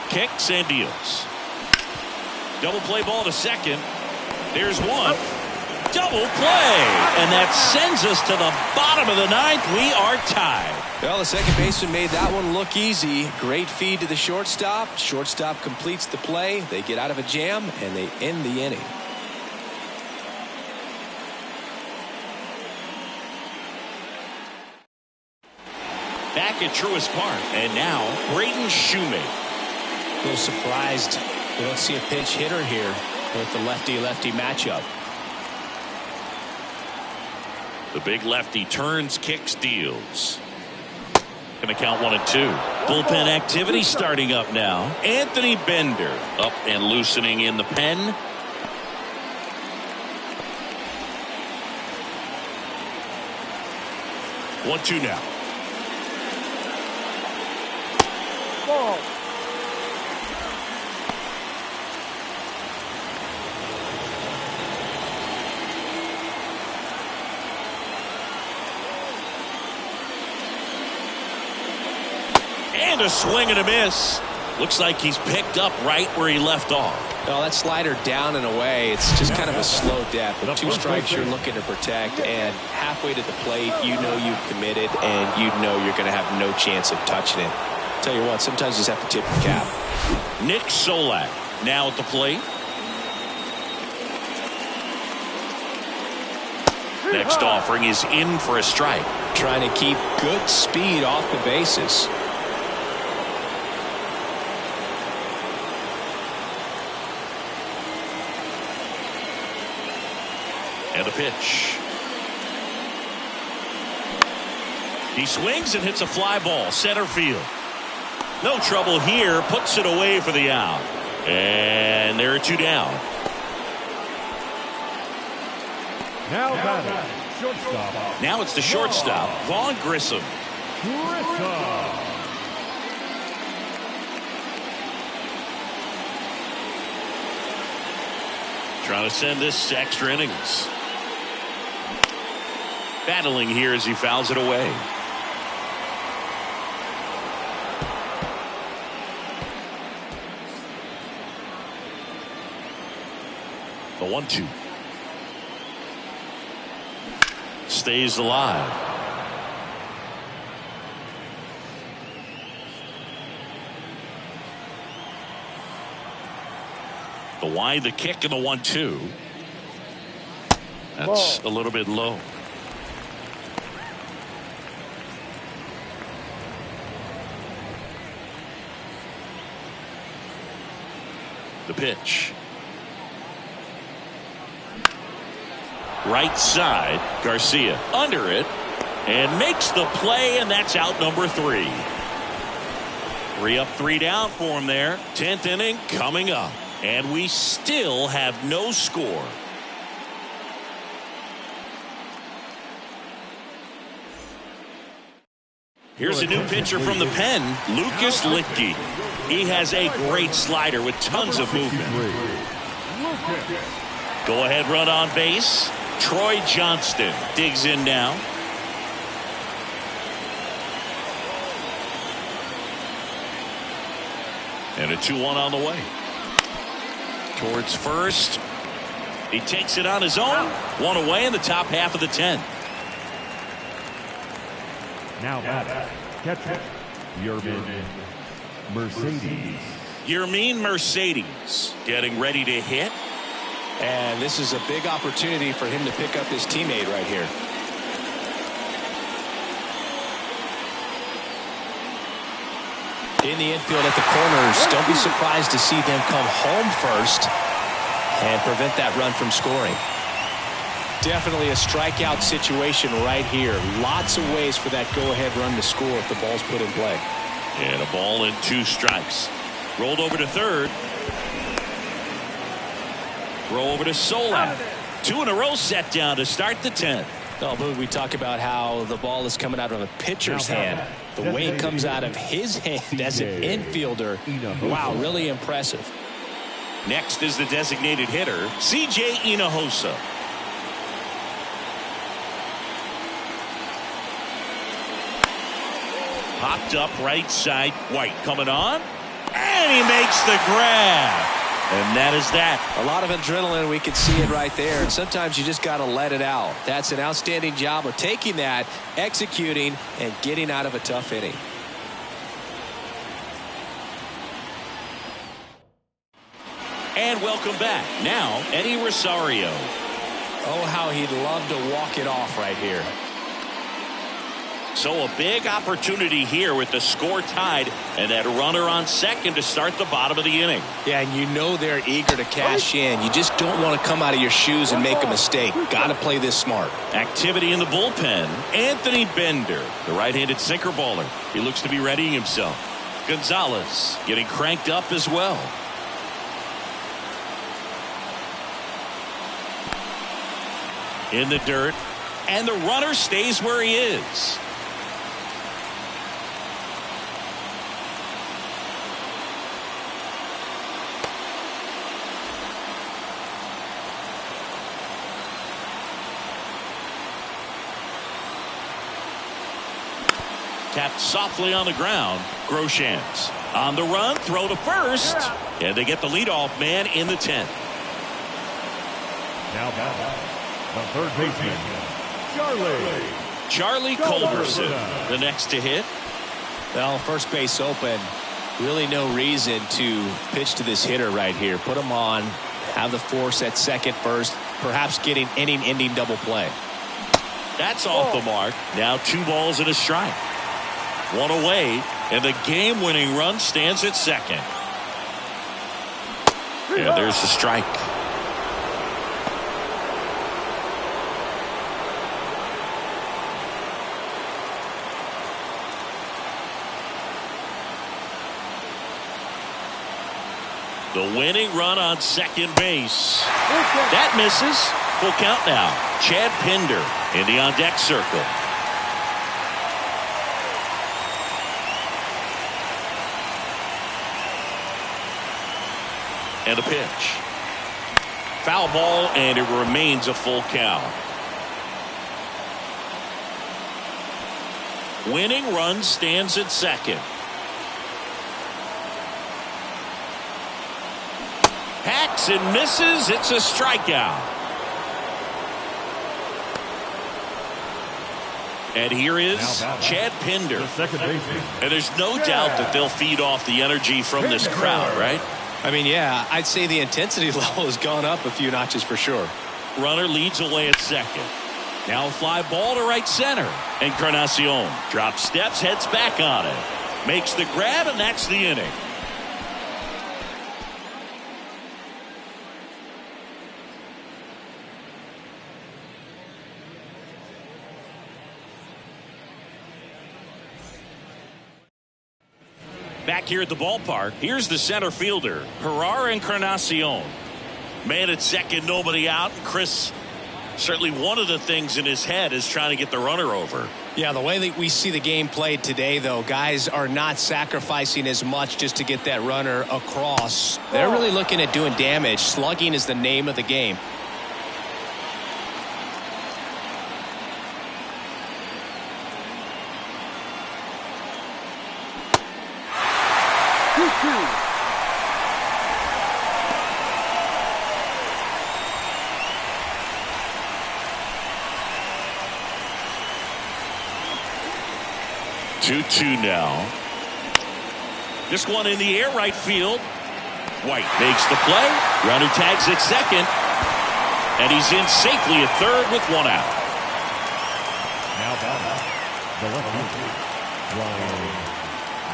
Kicks and deals. Double play ball to second. There's one. Double play. And that sends us to the bottom of the 9th. We are tied. Well, the second baseman made that one look easy. Great feed to the shortstop. Shortstop completes the play. They get out of a jam, and they end the inning. Back at Truist Park. And now, Braden Shoemaker. A little surprised we don't see a pinch hitter here with the lefty-lefty matchup. The big lefty turns, kicks, deals. Going to count 1 and 2. Bullpen activity starting up now. Anthony Bender up and loosening in the pen. One, two now. Ball. And a swing and a miss. Looks like he's picked up right where he left off. Well, that slider down and away, it's just kind of a slow death. With 2 strikes you're looking to protect, and halfway to the plate, you know you've committed, and you know you're going to have no chance of touching it. Tell you what, sometimes you just have to tip your cap. Nick Solak now at the plate. Next offering is in for a strike. Trying to keep good speed off the bases. And the pitch. He swings and hits a fly ball center field. No trouble here, puts it away for the out. And there are 2 down. Now batting, shortstop. Now it's the shortstop, Vaughn Grissom. Grissom. Trying to send this to extra innings. Battling here as he fouls it away. The 1-2. Stays alive. The wide, the kick, and the 1-2. That's a little bit low. The pitch. Right side, Garcia under it and makes the play, and that's out number 3. 3 up, 3 down for him there. 10th inning coming up, and we still have no score. Here's a new pitcher from the pen, Lucas Luetge. He has a great slider with tons of movement. Go ahead run on base. Troy Johnston digs in now. And a 2-1 on the way. Towards first. He takes it on his own. 1 away in the top half of the 10th. Now batting, catcher, Yermin Mercedes. Yermin Mercedes getting ready to hit. And this is a big opportunity for him to pick up his teammate right here. In the infield at the corners, don't be surprised to see them come home first and prevent that run from scoring. Definitely a strikeout situation right here. Lots of ways for that go-ahead run to score if the ball's put in play. And a ball and 2 strikes. Rolled over to third. Throw over to Solak. 2 in a row set down to start the 10th. Oh, but we talk about how the ball is coming out of a pitcher's hand. The weight comes out of his hand as an infielder. Wow, really impressive. Next is the designated hitter, C.J. Hinojosa. Popped up right side. White coming on. And he makes the grab. And that is that. A lot of adrenaline. We can see it right there. And sometimes you just got to let it out. That's an outstanding job of taking that, executing, and getting out of a tough inning. And welcome back. Now, Eddie Rosario. Oh, how he'd love to walk it off right here. So a big opportunity here with the score tied and that runner on second to start the bottom of the inning. Yeah, and you know they're eager to cash in. You just don't want to come out of your shoes and make a mistake. Got to play this smart. Activity in the bullpen. Anthony Bender, the right-handed sinker baller. He looks to be readying himself. Gonzalez getting cranked up as well. In the dirt, and the runner stays where he is. Tapped softly on the ground. Groshans on the run, throw to first, and they get the leadoff man in the 10th. Now the third baseman, Charlie Culberson, the next to hit. Well, first base open. Really no reason to pitch to this hitter right here. Put him on, have the force at second, first, perhaps getting inning-ending double play. That's off the mark. Now 2 balls and a strike. 1 away, and the game-winning run stands at second. Yeah, there's the strike. The winning run on second base. That misses. Full count now. Chad Pinder in the on-deck circle. And a pitch. Foul ball, and it remains a full count. Winning run stands at second. Hacks and misses. It's a strikeout. And here is Chad Pinder. And there's no doubt that they'll feed off the energy from this crowd, right? I mean, yeah, I'd say the intensity level has gone up a few notches for sure. Runner leads away at second. Now a fly ball to right center. Encarnacion drops steps, heads back on it. Makes the grab, and that's the inning. Back here at the ballpark, here's the center fielder, Gerard Encarnacion. Man at second, nobody out. Chris, certainly one of the things in his head is trying to get the runner over. Yeah, the way that we see the game played today, though, guys are not sacrificing as much just to get that runner across. They're really looking at doing damage. Slugging is the name of the game. Two now. This one in the air, right field. White makes the play. Runner tags at second. And he's in safely at third with 1 out. Now batting, the left-hander, Ryan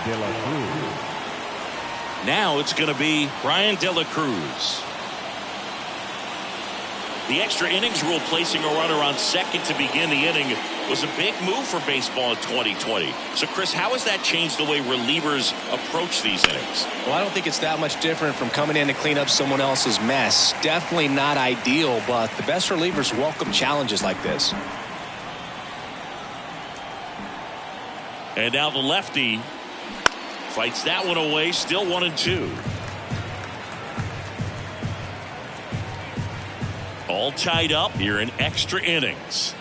De La Cruz. Now it's going to be Ryan De La Cruz. The extra innings rule, placing a runner on second to begin the inning, was a big move for baseball in 2020. So, Chris, how has that changed the way relievers approach these innings? Well, I don't think it's that much different from coming in to clean up someone else's mess. Definitely not ideal, but the best relievers welcome challenges like this. And now the lefty fights that one away. Still 1-2. All tied up here in extra innings.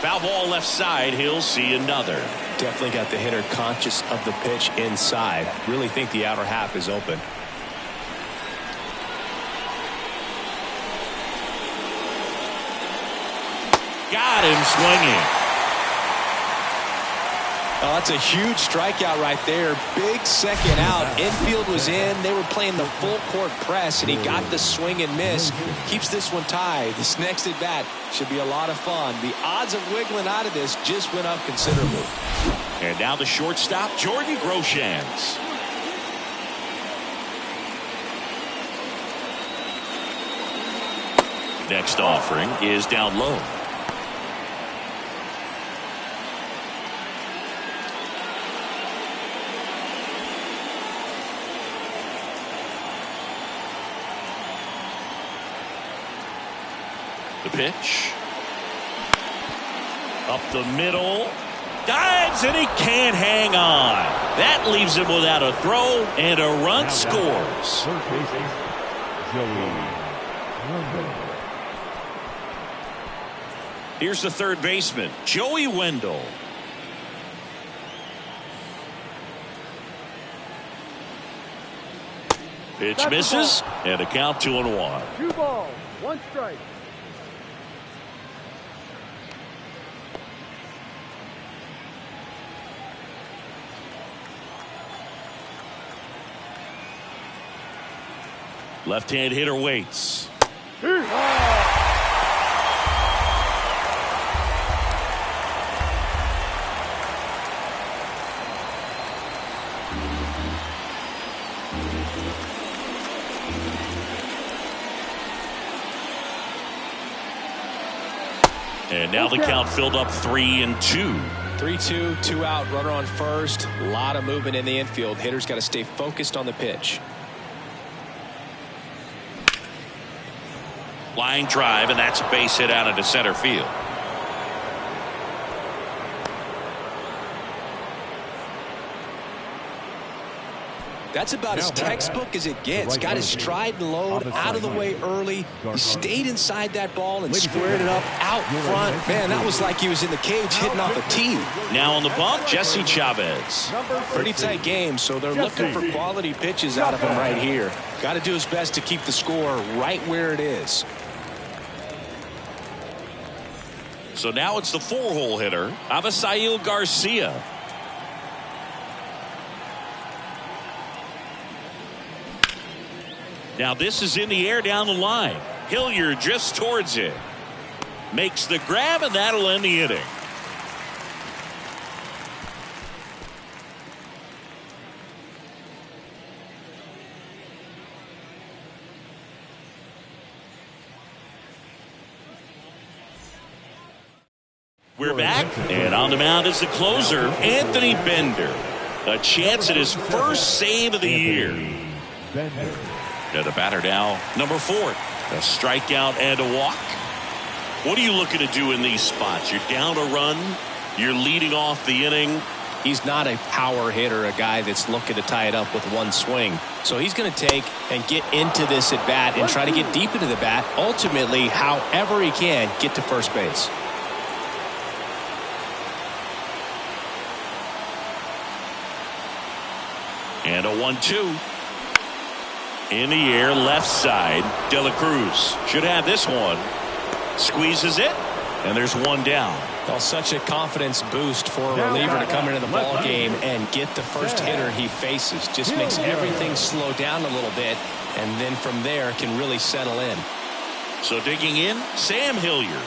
Foul ball left side. He'll see another. Definitely got the hitter conscious of the pitch inside. Really think the outer half is open. Got him swinging. Oh, that's a huge strikeout right there. Big second out. Infield was in. They were playing the full court press, and he got the swing and miss. Keeps this one tied. This next at bat should be a lot of fun. The odds of wiggling out of this just went up considerably. And now the shortstop, Jordan Groshans. Next offering is down low. The pitch. Up the middle. Dives and he can't hang on. That leaves him without a throw, and a run scores. Here's the third baseman, Joey Wendell. Pitch misses, and a count 2-1. 2 balls, 1 strike. Left-hand hitter waits. And now the count filled up 3-2. 3-2, 2 out, runner on first. A lot of movement in the infield. Hitter's got to stay focused on the pitch. Line drive, and that's a base hit out into center field. That's about as textbook as it gets. Got his stride and load out of the way early. He stayed inside that ball and squared it up out front. Man, that was like he was in the cage hitting off a tee. Now on the bump, Jesse Chavez. Pretty tight game, so they're looking for quality pitches out of him right here. Got to do his best to keep the score right where it is. So now it's the 4-hole hitter, Avisail Garcia. Now this is in the air down the line. Hilliard just towards it. Makes the grab, and that'll end the inning. We're back, and on the mound is the closer, Anthony Bender. A chance at his first save of the year. And the batter now, number 4. A strikeout and a walk. What are you looking to do in these spots? You're down a run. You're leading off the inning. He's not a power hitter, a guy that's looking to tie it up with one swing. So he's going to take and get into this at bat and try to get deep into the bat. Ultimately, however he can, get to first base. And a 1-2. In the air, left side. De La Cruz should have this one. Squeezes it, and there's one down. Well, such a confidence boost for a reliever to come into the ball game and get the first hitter he faces. Just makes everything slow down a little bit, and then from there can really settle in. So digging in, Sam Hilliard.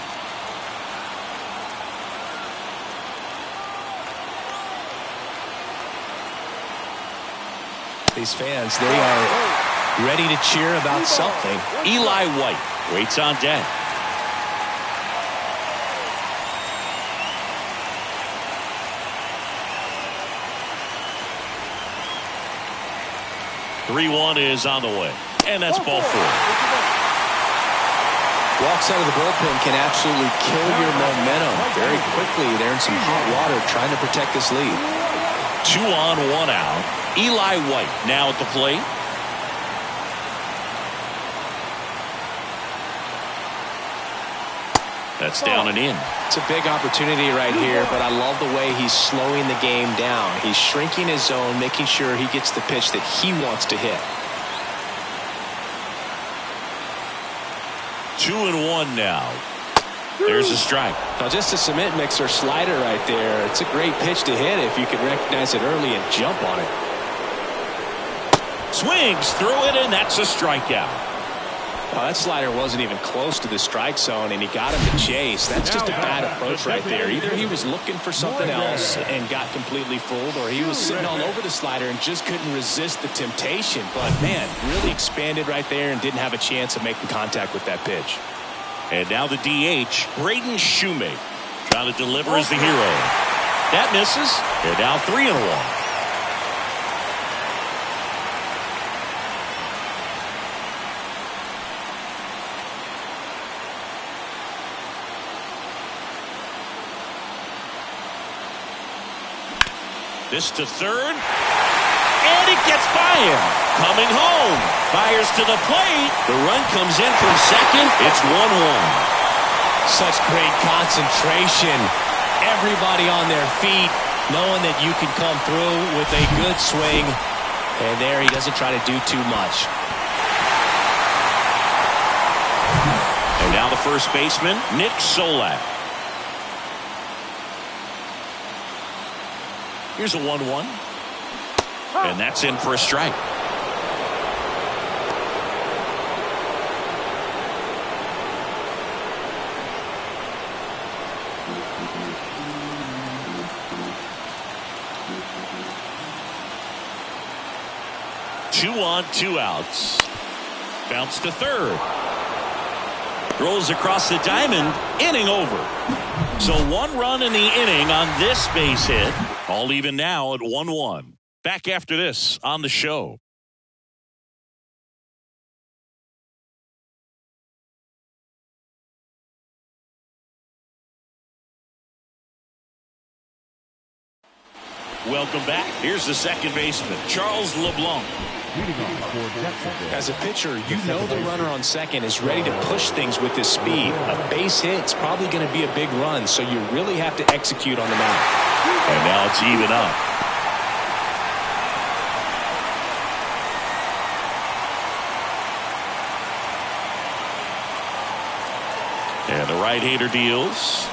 These fans, they are ready to cheer about something. Eli White waits on deck. 3-1 is on the way. And that's ball 4. Walks out of the bullpen can absolutely kill your momentum very quickly. They're in some hot water trying to protect this lead. 2 on, 1 out. Eli White now at the plate. That's down and in. It's a big opportunity right here, but I love the way he's slowing the game down. He's shrinking his zone, making sure he gets the pitch that he wants to hit. 2-1 now. There's a strike. Now just a cement mixer slider right there. It's a great pitch to hit if you can recognize it early and jump on it. Swings through it, and that's a strikeout. Well, that slider wasn't even close to the strike zone, and he got him to chase. That's just a bad approach right there. Either he was looking for something else and got completely fooled, or he was sitting all over the slider and just couldn't resist the temptation. But, man, really expanded right there and didn't have a chance of making contact with that pitch. And now the DH, Braden Shoemake, trying to deliver as the hero. That misses. They're now 3-1. This to third, and it gets by him. Coming home, fires to the plate. The run comes in from second. It's 1-1. Such great concentration. Everybody on their feet, knowing that you can come through with a good swing. And there he doesn't try to do too much. And now the first baseman, Nick Solak. Here's a 1-1. And that's in for a strike. Two on, 2 outs. Bounce to third. Rolls across the diamond. Inning over. So 1 run in the inning on this base hit. All even now at 1-1. Back after this on the show. Welcome back. Here's the second baseman, Charles LeBlanc. As a pitcher, you know the runner on second is ready to push things with his speed. A base hit's probably going to be a big run, so you really have to execute on the mound. And now it's even up. And the right-hander deals.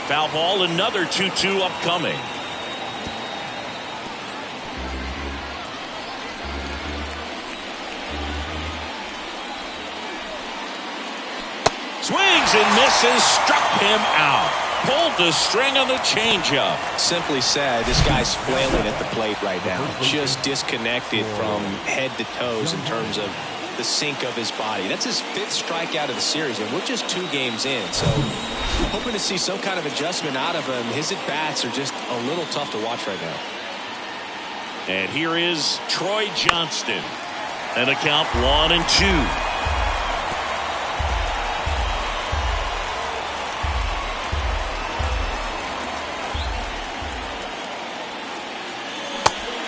Foul ball, another 2-2 upcoming. Swings and misses, struck him out. Pulled the string on the changeup. Simply said, this guy's flailing at the plate right now. Just disconnected from head to toes in terms of the sink of his body. That's his 5th strikeout of the series, and we're just 2 games in. So hoping to see some kind of adjustment out of him. His at-bats are just a little tough to watch right now. And here is Troy Johnston. And a count 1-2.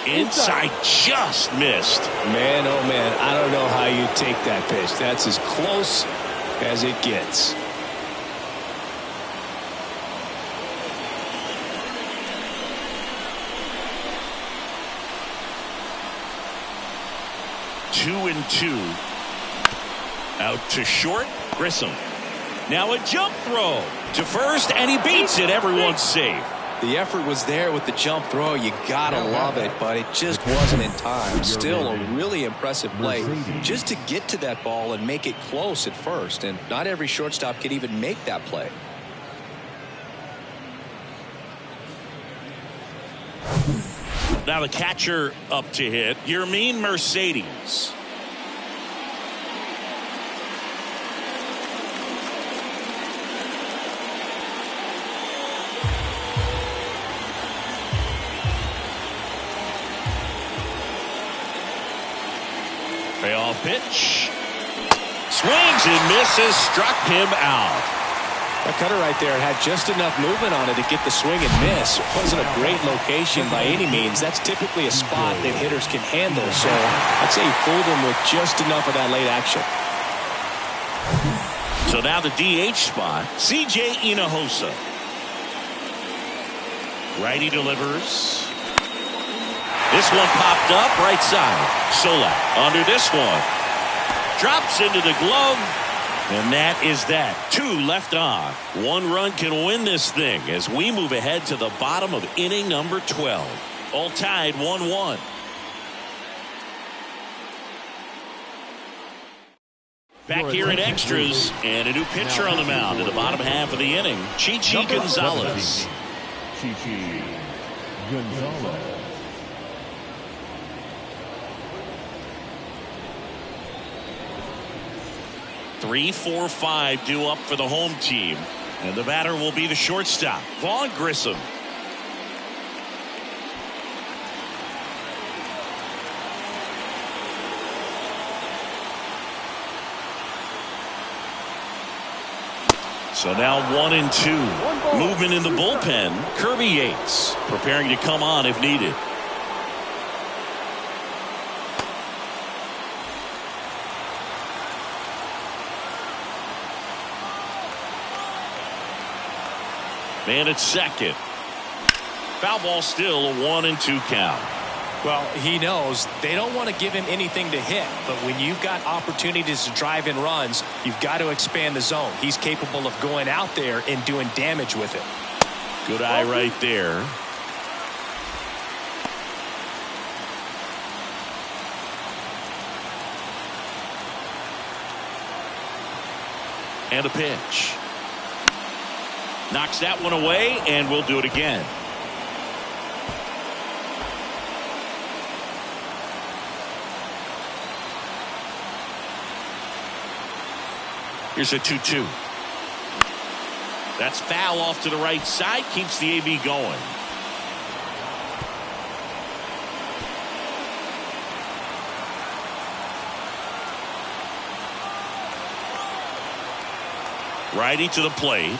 Inside, just missed. Man, oh man, I don't know how you take that pitch. That's as close as it gets. Two and 2. Out to short, Grissom. Now a jump throw to first, and he beats it. Everyone's safe. The effort was there with the jump throw. You gotta love it, but it just wasn't in time. Still a really impressive play just to get to that ball and make it close at first. And not every shortstop can even make that play. Now the catcher up to hit, Yermin Mercedes. Payoff pitch. Swings and misses. Struck him out. That cutter right there had just enough movement on it to get the swing and miss. It wasn't a great location by any means. That's typically a spot that hitters can handle. So I'd say he fooled him with just enough of that late action. So now the DH spot, C.J. Hinojosa. Righty delivers. This one popped up right side. Solak under this one. Drops into the glove. And that is that. 2 left on. 1 run can win this thing as we move ahead to the bottom of inning number 12. All tied 1-1. Back here in extras, and a new pitcher on the mound in the bottom half of the inning, Chichi Gonzalez. Chichi Gonzalez. Three, 4, 5 due up for the home team. And the batter will be the shortstop, Vaughn Grissom. So now 1-2. Movement in the bullpen. Kirby Yates preparing to come on if needed. Man at second. Foul ball, still a 1-2 count. Well, he knows they don't want to give him anything to hit, but when you've got opportunities to drive in runs, you've got to expand the zone. He's capable of going out there and doing damage with it. Good eye right there. And a pitch. Knocks that one away, and we'll do it again. Here's a 2-2. That's foul off to the right side. Keeps the AB going. Righty to the plate.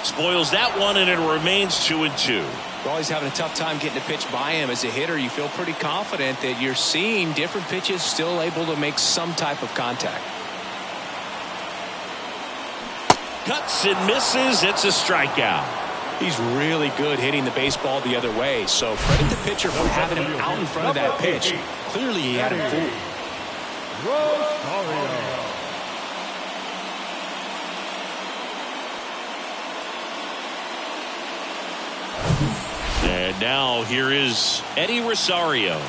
Spoils that one, and it remains 2-2. You're always having a tough time getting a pitch by him. As a hitter, you feel pretty confident that you're seeing different pitches still able to make some type of contact. Cuts and misses. It's a strikeout. He's really good hitting the baseball the other way, so credit the pitcher for having him out in front of that pitch. Clearly he had him fooled. Rosario. And now here is Eddie Rosario.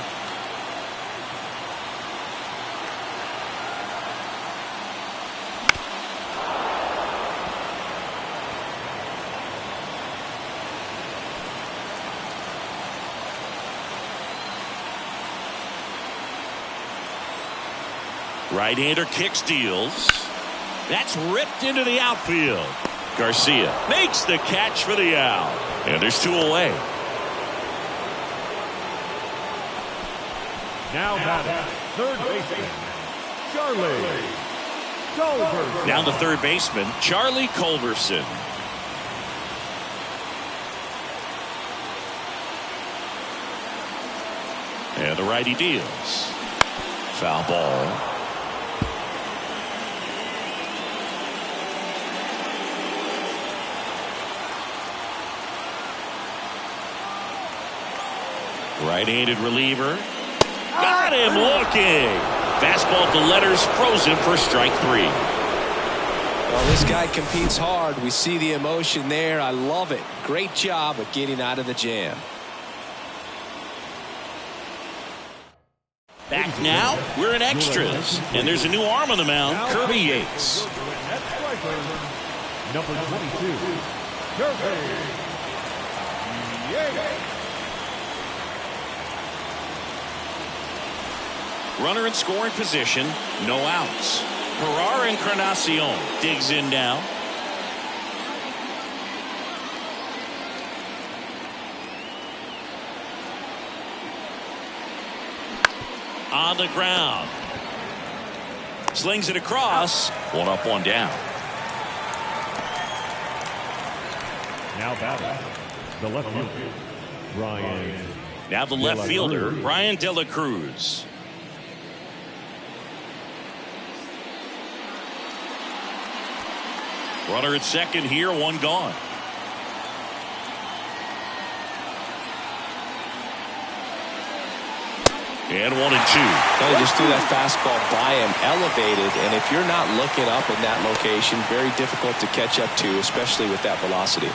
Right-hander kicks, deals. That's ripped into the outfield. Garcia makes the catch for the out. And there's 2 away. Now batting, third baseman, Charlie Culberson. Down to third baseman, Charlie Culberson. And the righty deals. Foul ball. Right-handed reliever. Got him looking. Fastball to letters, frozen for strike 3. Well, this guy competes hard. We see the emotion there. I love it. Great job of getting out of the jam. Back now, we're in extras. And there's a new arm on the mound, Kirby Yates. Number 22, Kirby Yates. Runner in scoring position, no outs. Ferrar Encarnacion digs in now. On the ground. Slings it across. One up, one down. Now batting, the left fielder, Brian. Now the left fielder, Brian De La Cruz. Runner at second here, one gone. And 1 and 2. They just threw that fastball by him, elevated, and if you're not looking up in that location, very difficult to catch up to, especially with that velocity.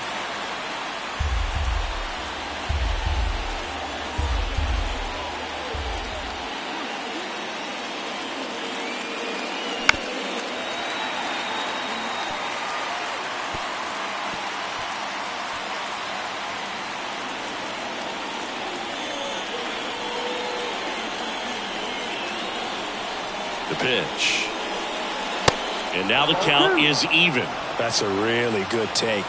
The pitch. And now the count is even. That's a really good take.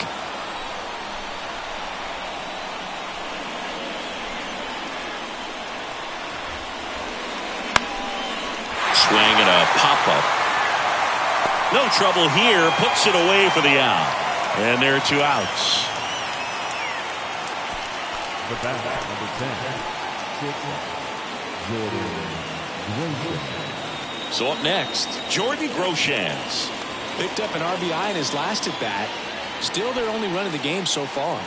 Swing and a pop-up. No trouble here. Puts it away for the out. And there are 2 outs. The batter, number 10, Jordan Groshans. So up next, Jordan Groshans. Picked up an RBI in his last at bat. Still their only run of the game so far.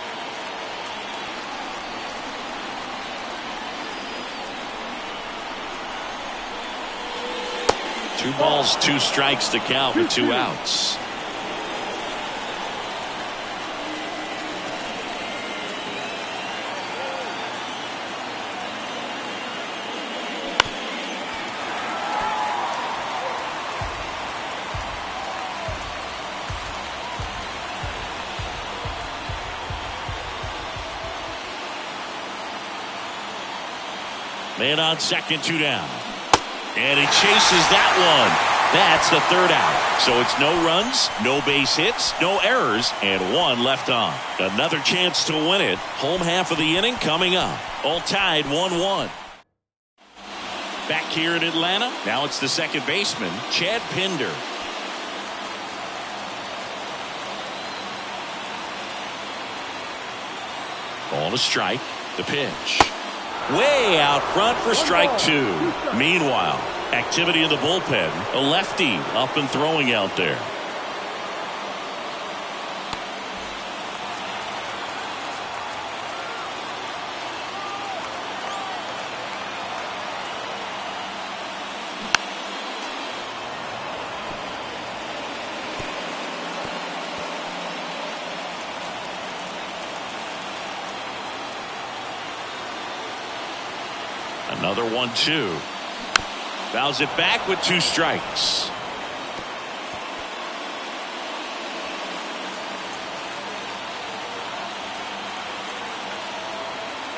Two balls, 2 strikes to count with 2 outs. Man on second, 2 down. And he chases that one. That's the 3rd out. So it's no runs, no base hits, no errors, and 1 left on. Another chance to win it. Home half of the inning coming up. All tied 1-1. Back here in Atlanta, now it's the second baseman, Chad Pinder. Ball to strike. The pitch. Way out front for strike 2. Meanwhile, activity in the bullpen. A lefty up and throwing out there. Another 1-2. Fouls it back with 2 strikes.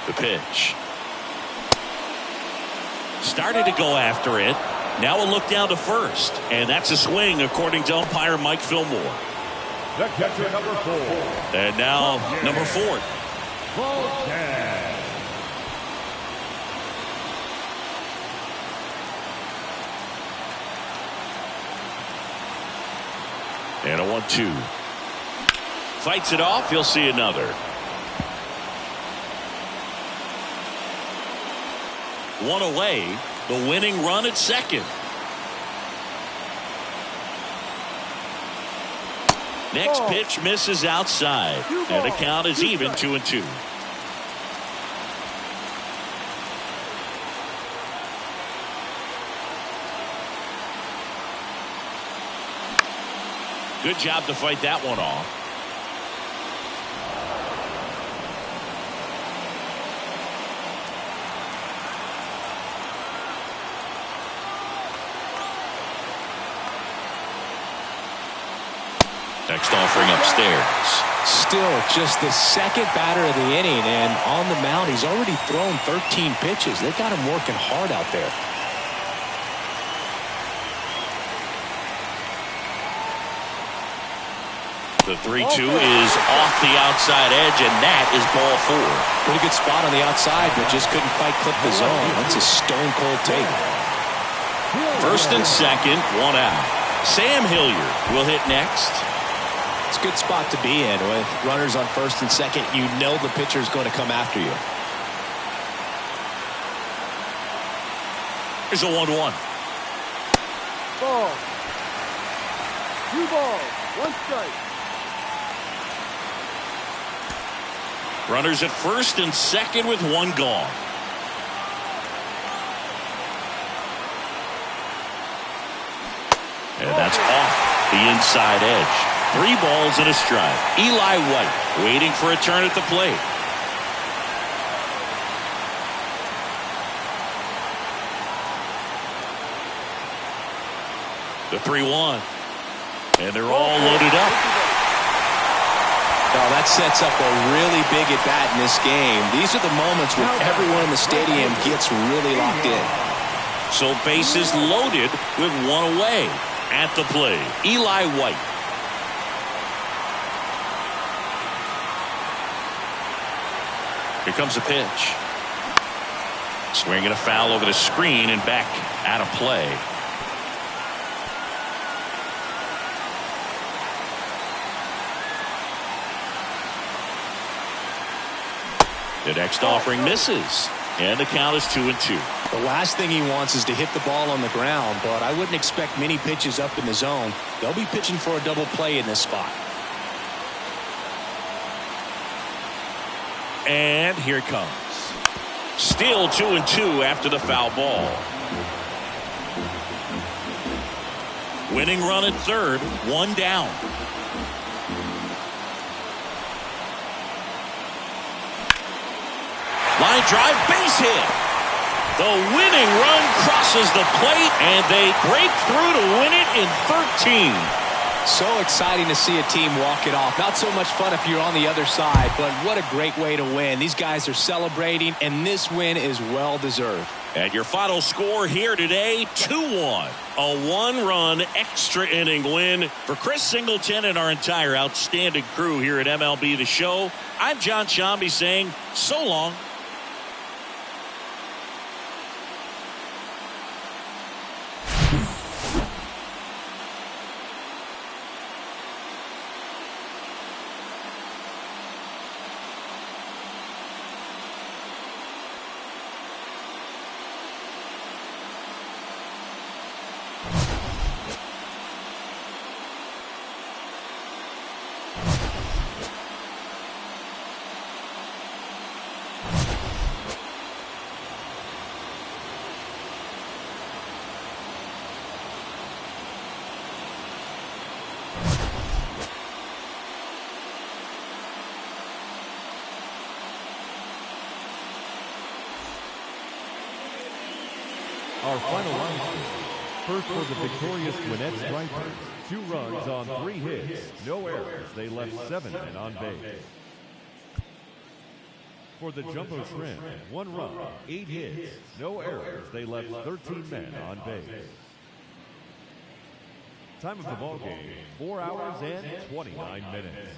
The pitch. Started to go after it. Now a look down to first. And that's a swing according to umpire Mike Fillmore. The catcher, number 4. And now number 4. Volquez. And a 1-2. Fights it off. He'll see another. 1 away. The winning run at second. Next pitch misses outside. And the count is even 2-2. Good job to fight that one off. Next offering upstairs. Still just the second batter of the inning, and on the mound he's already thrown 13 pitches. They've got him working hard out there. The 3-2 is off the outside edge, and that is ball 4. Pretty good spot on the outside, but just couldn't quite clip the zone. That's a stone cold take. First and second, one out. Sam Hilliard will hit next. It's a good spot to be in. With runners on first and second, you know the pitcher is going to come after you. Here's a 1-1. Ball. 2 balls, 1 strike. Runners at first and second with 1 gone. And that's off the inside edge. 3 balls and a strike. Eli White waiting for a turn at the plate. The 3-1. And they're all loaded up. Oh, that sets up a really big at bat in this game. These are the moments when everyone in the stadium gets really locked in. So bases loaded with 1 away. At the plate, Eli White. Here comes the pitch. Swinging a foul over the screen and back out of play. The next offering misses. And the count is 2-2. The last thing he wants is to hit the ball on the ground, but I wouldn't expect many pitches up in the zone. They'll be pitching for a double play in this spot. And here it comes. Still 2-2 after the foul ball. Winning run at third, 1 down. Line drive, base hit. The winning run crosses the plate, and they break through to win it in 13. So exciting to see a team walk it off. Not so much fun if you're on the other side, but what a great way to win. These guys are celebrating, and this win is well deserved. And your final score here today, 2-1. A 1-run extra inning win for Chris Singleton and our entire outstanding crew here at MLB The Show. I'm John Shambi saying so long. Our final line. First for the victorious Gwinnett Stripers. 2 runs on 3 hits. No errors. They left 7 men on base. For the Jumbo Shrimp, 1 run, 8 hits. No errors. They left 13 men on base. Time of the ball game, 4 hours and 29 minutes.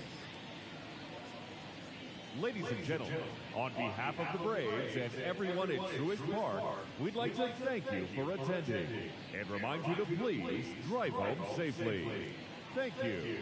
Ladies and gentlemen, on behalf of the Braves and everyone at Truist Park, we'd like to thank you for attending and remind you to please drive home safely. Thank you.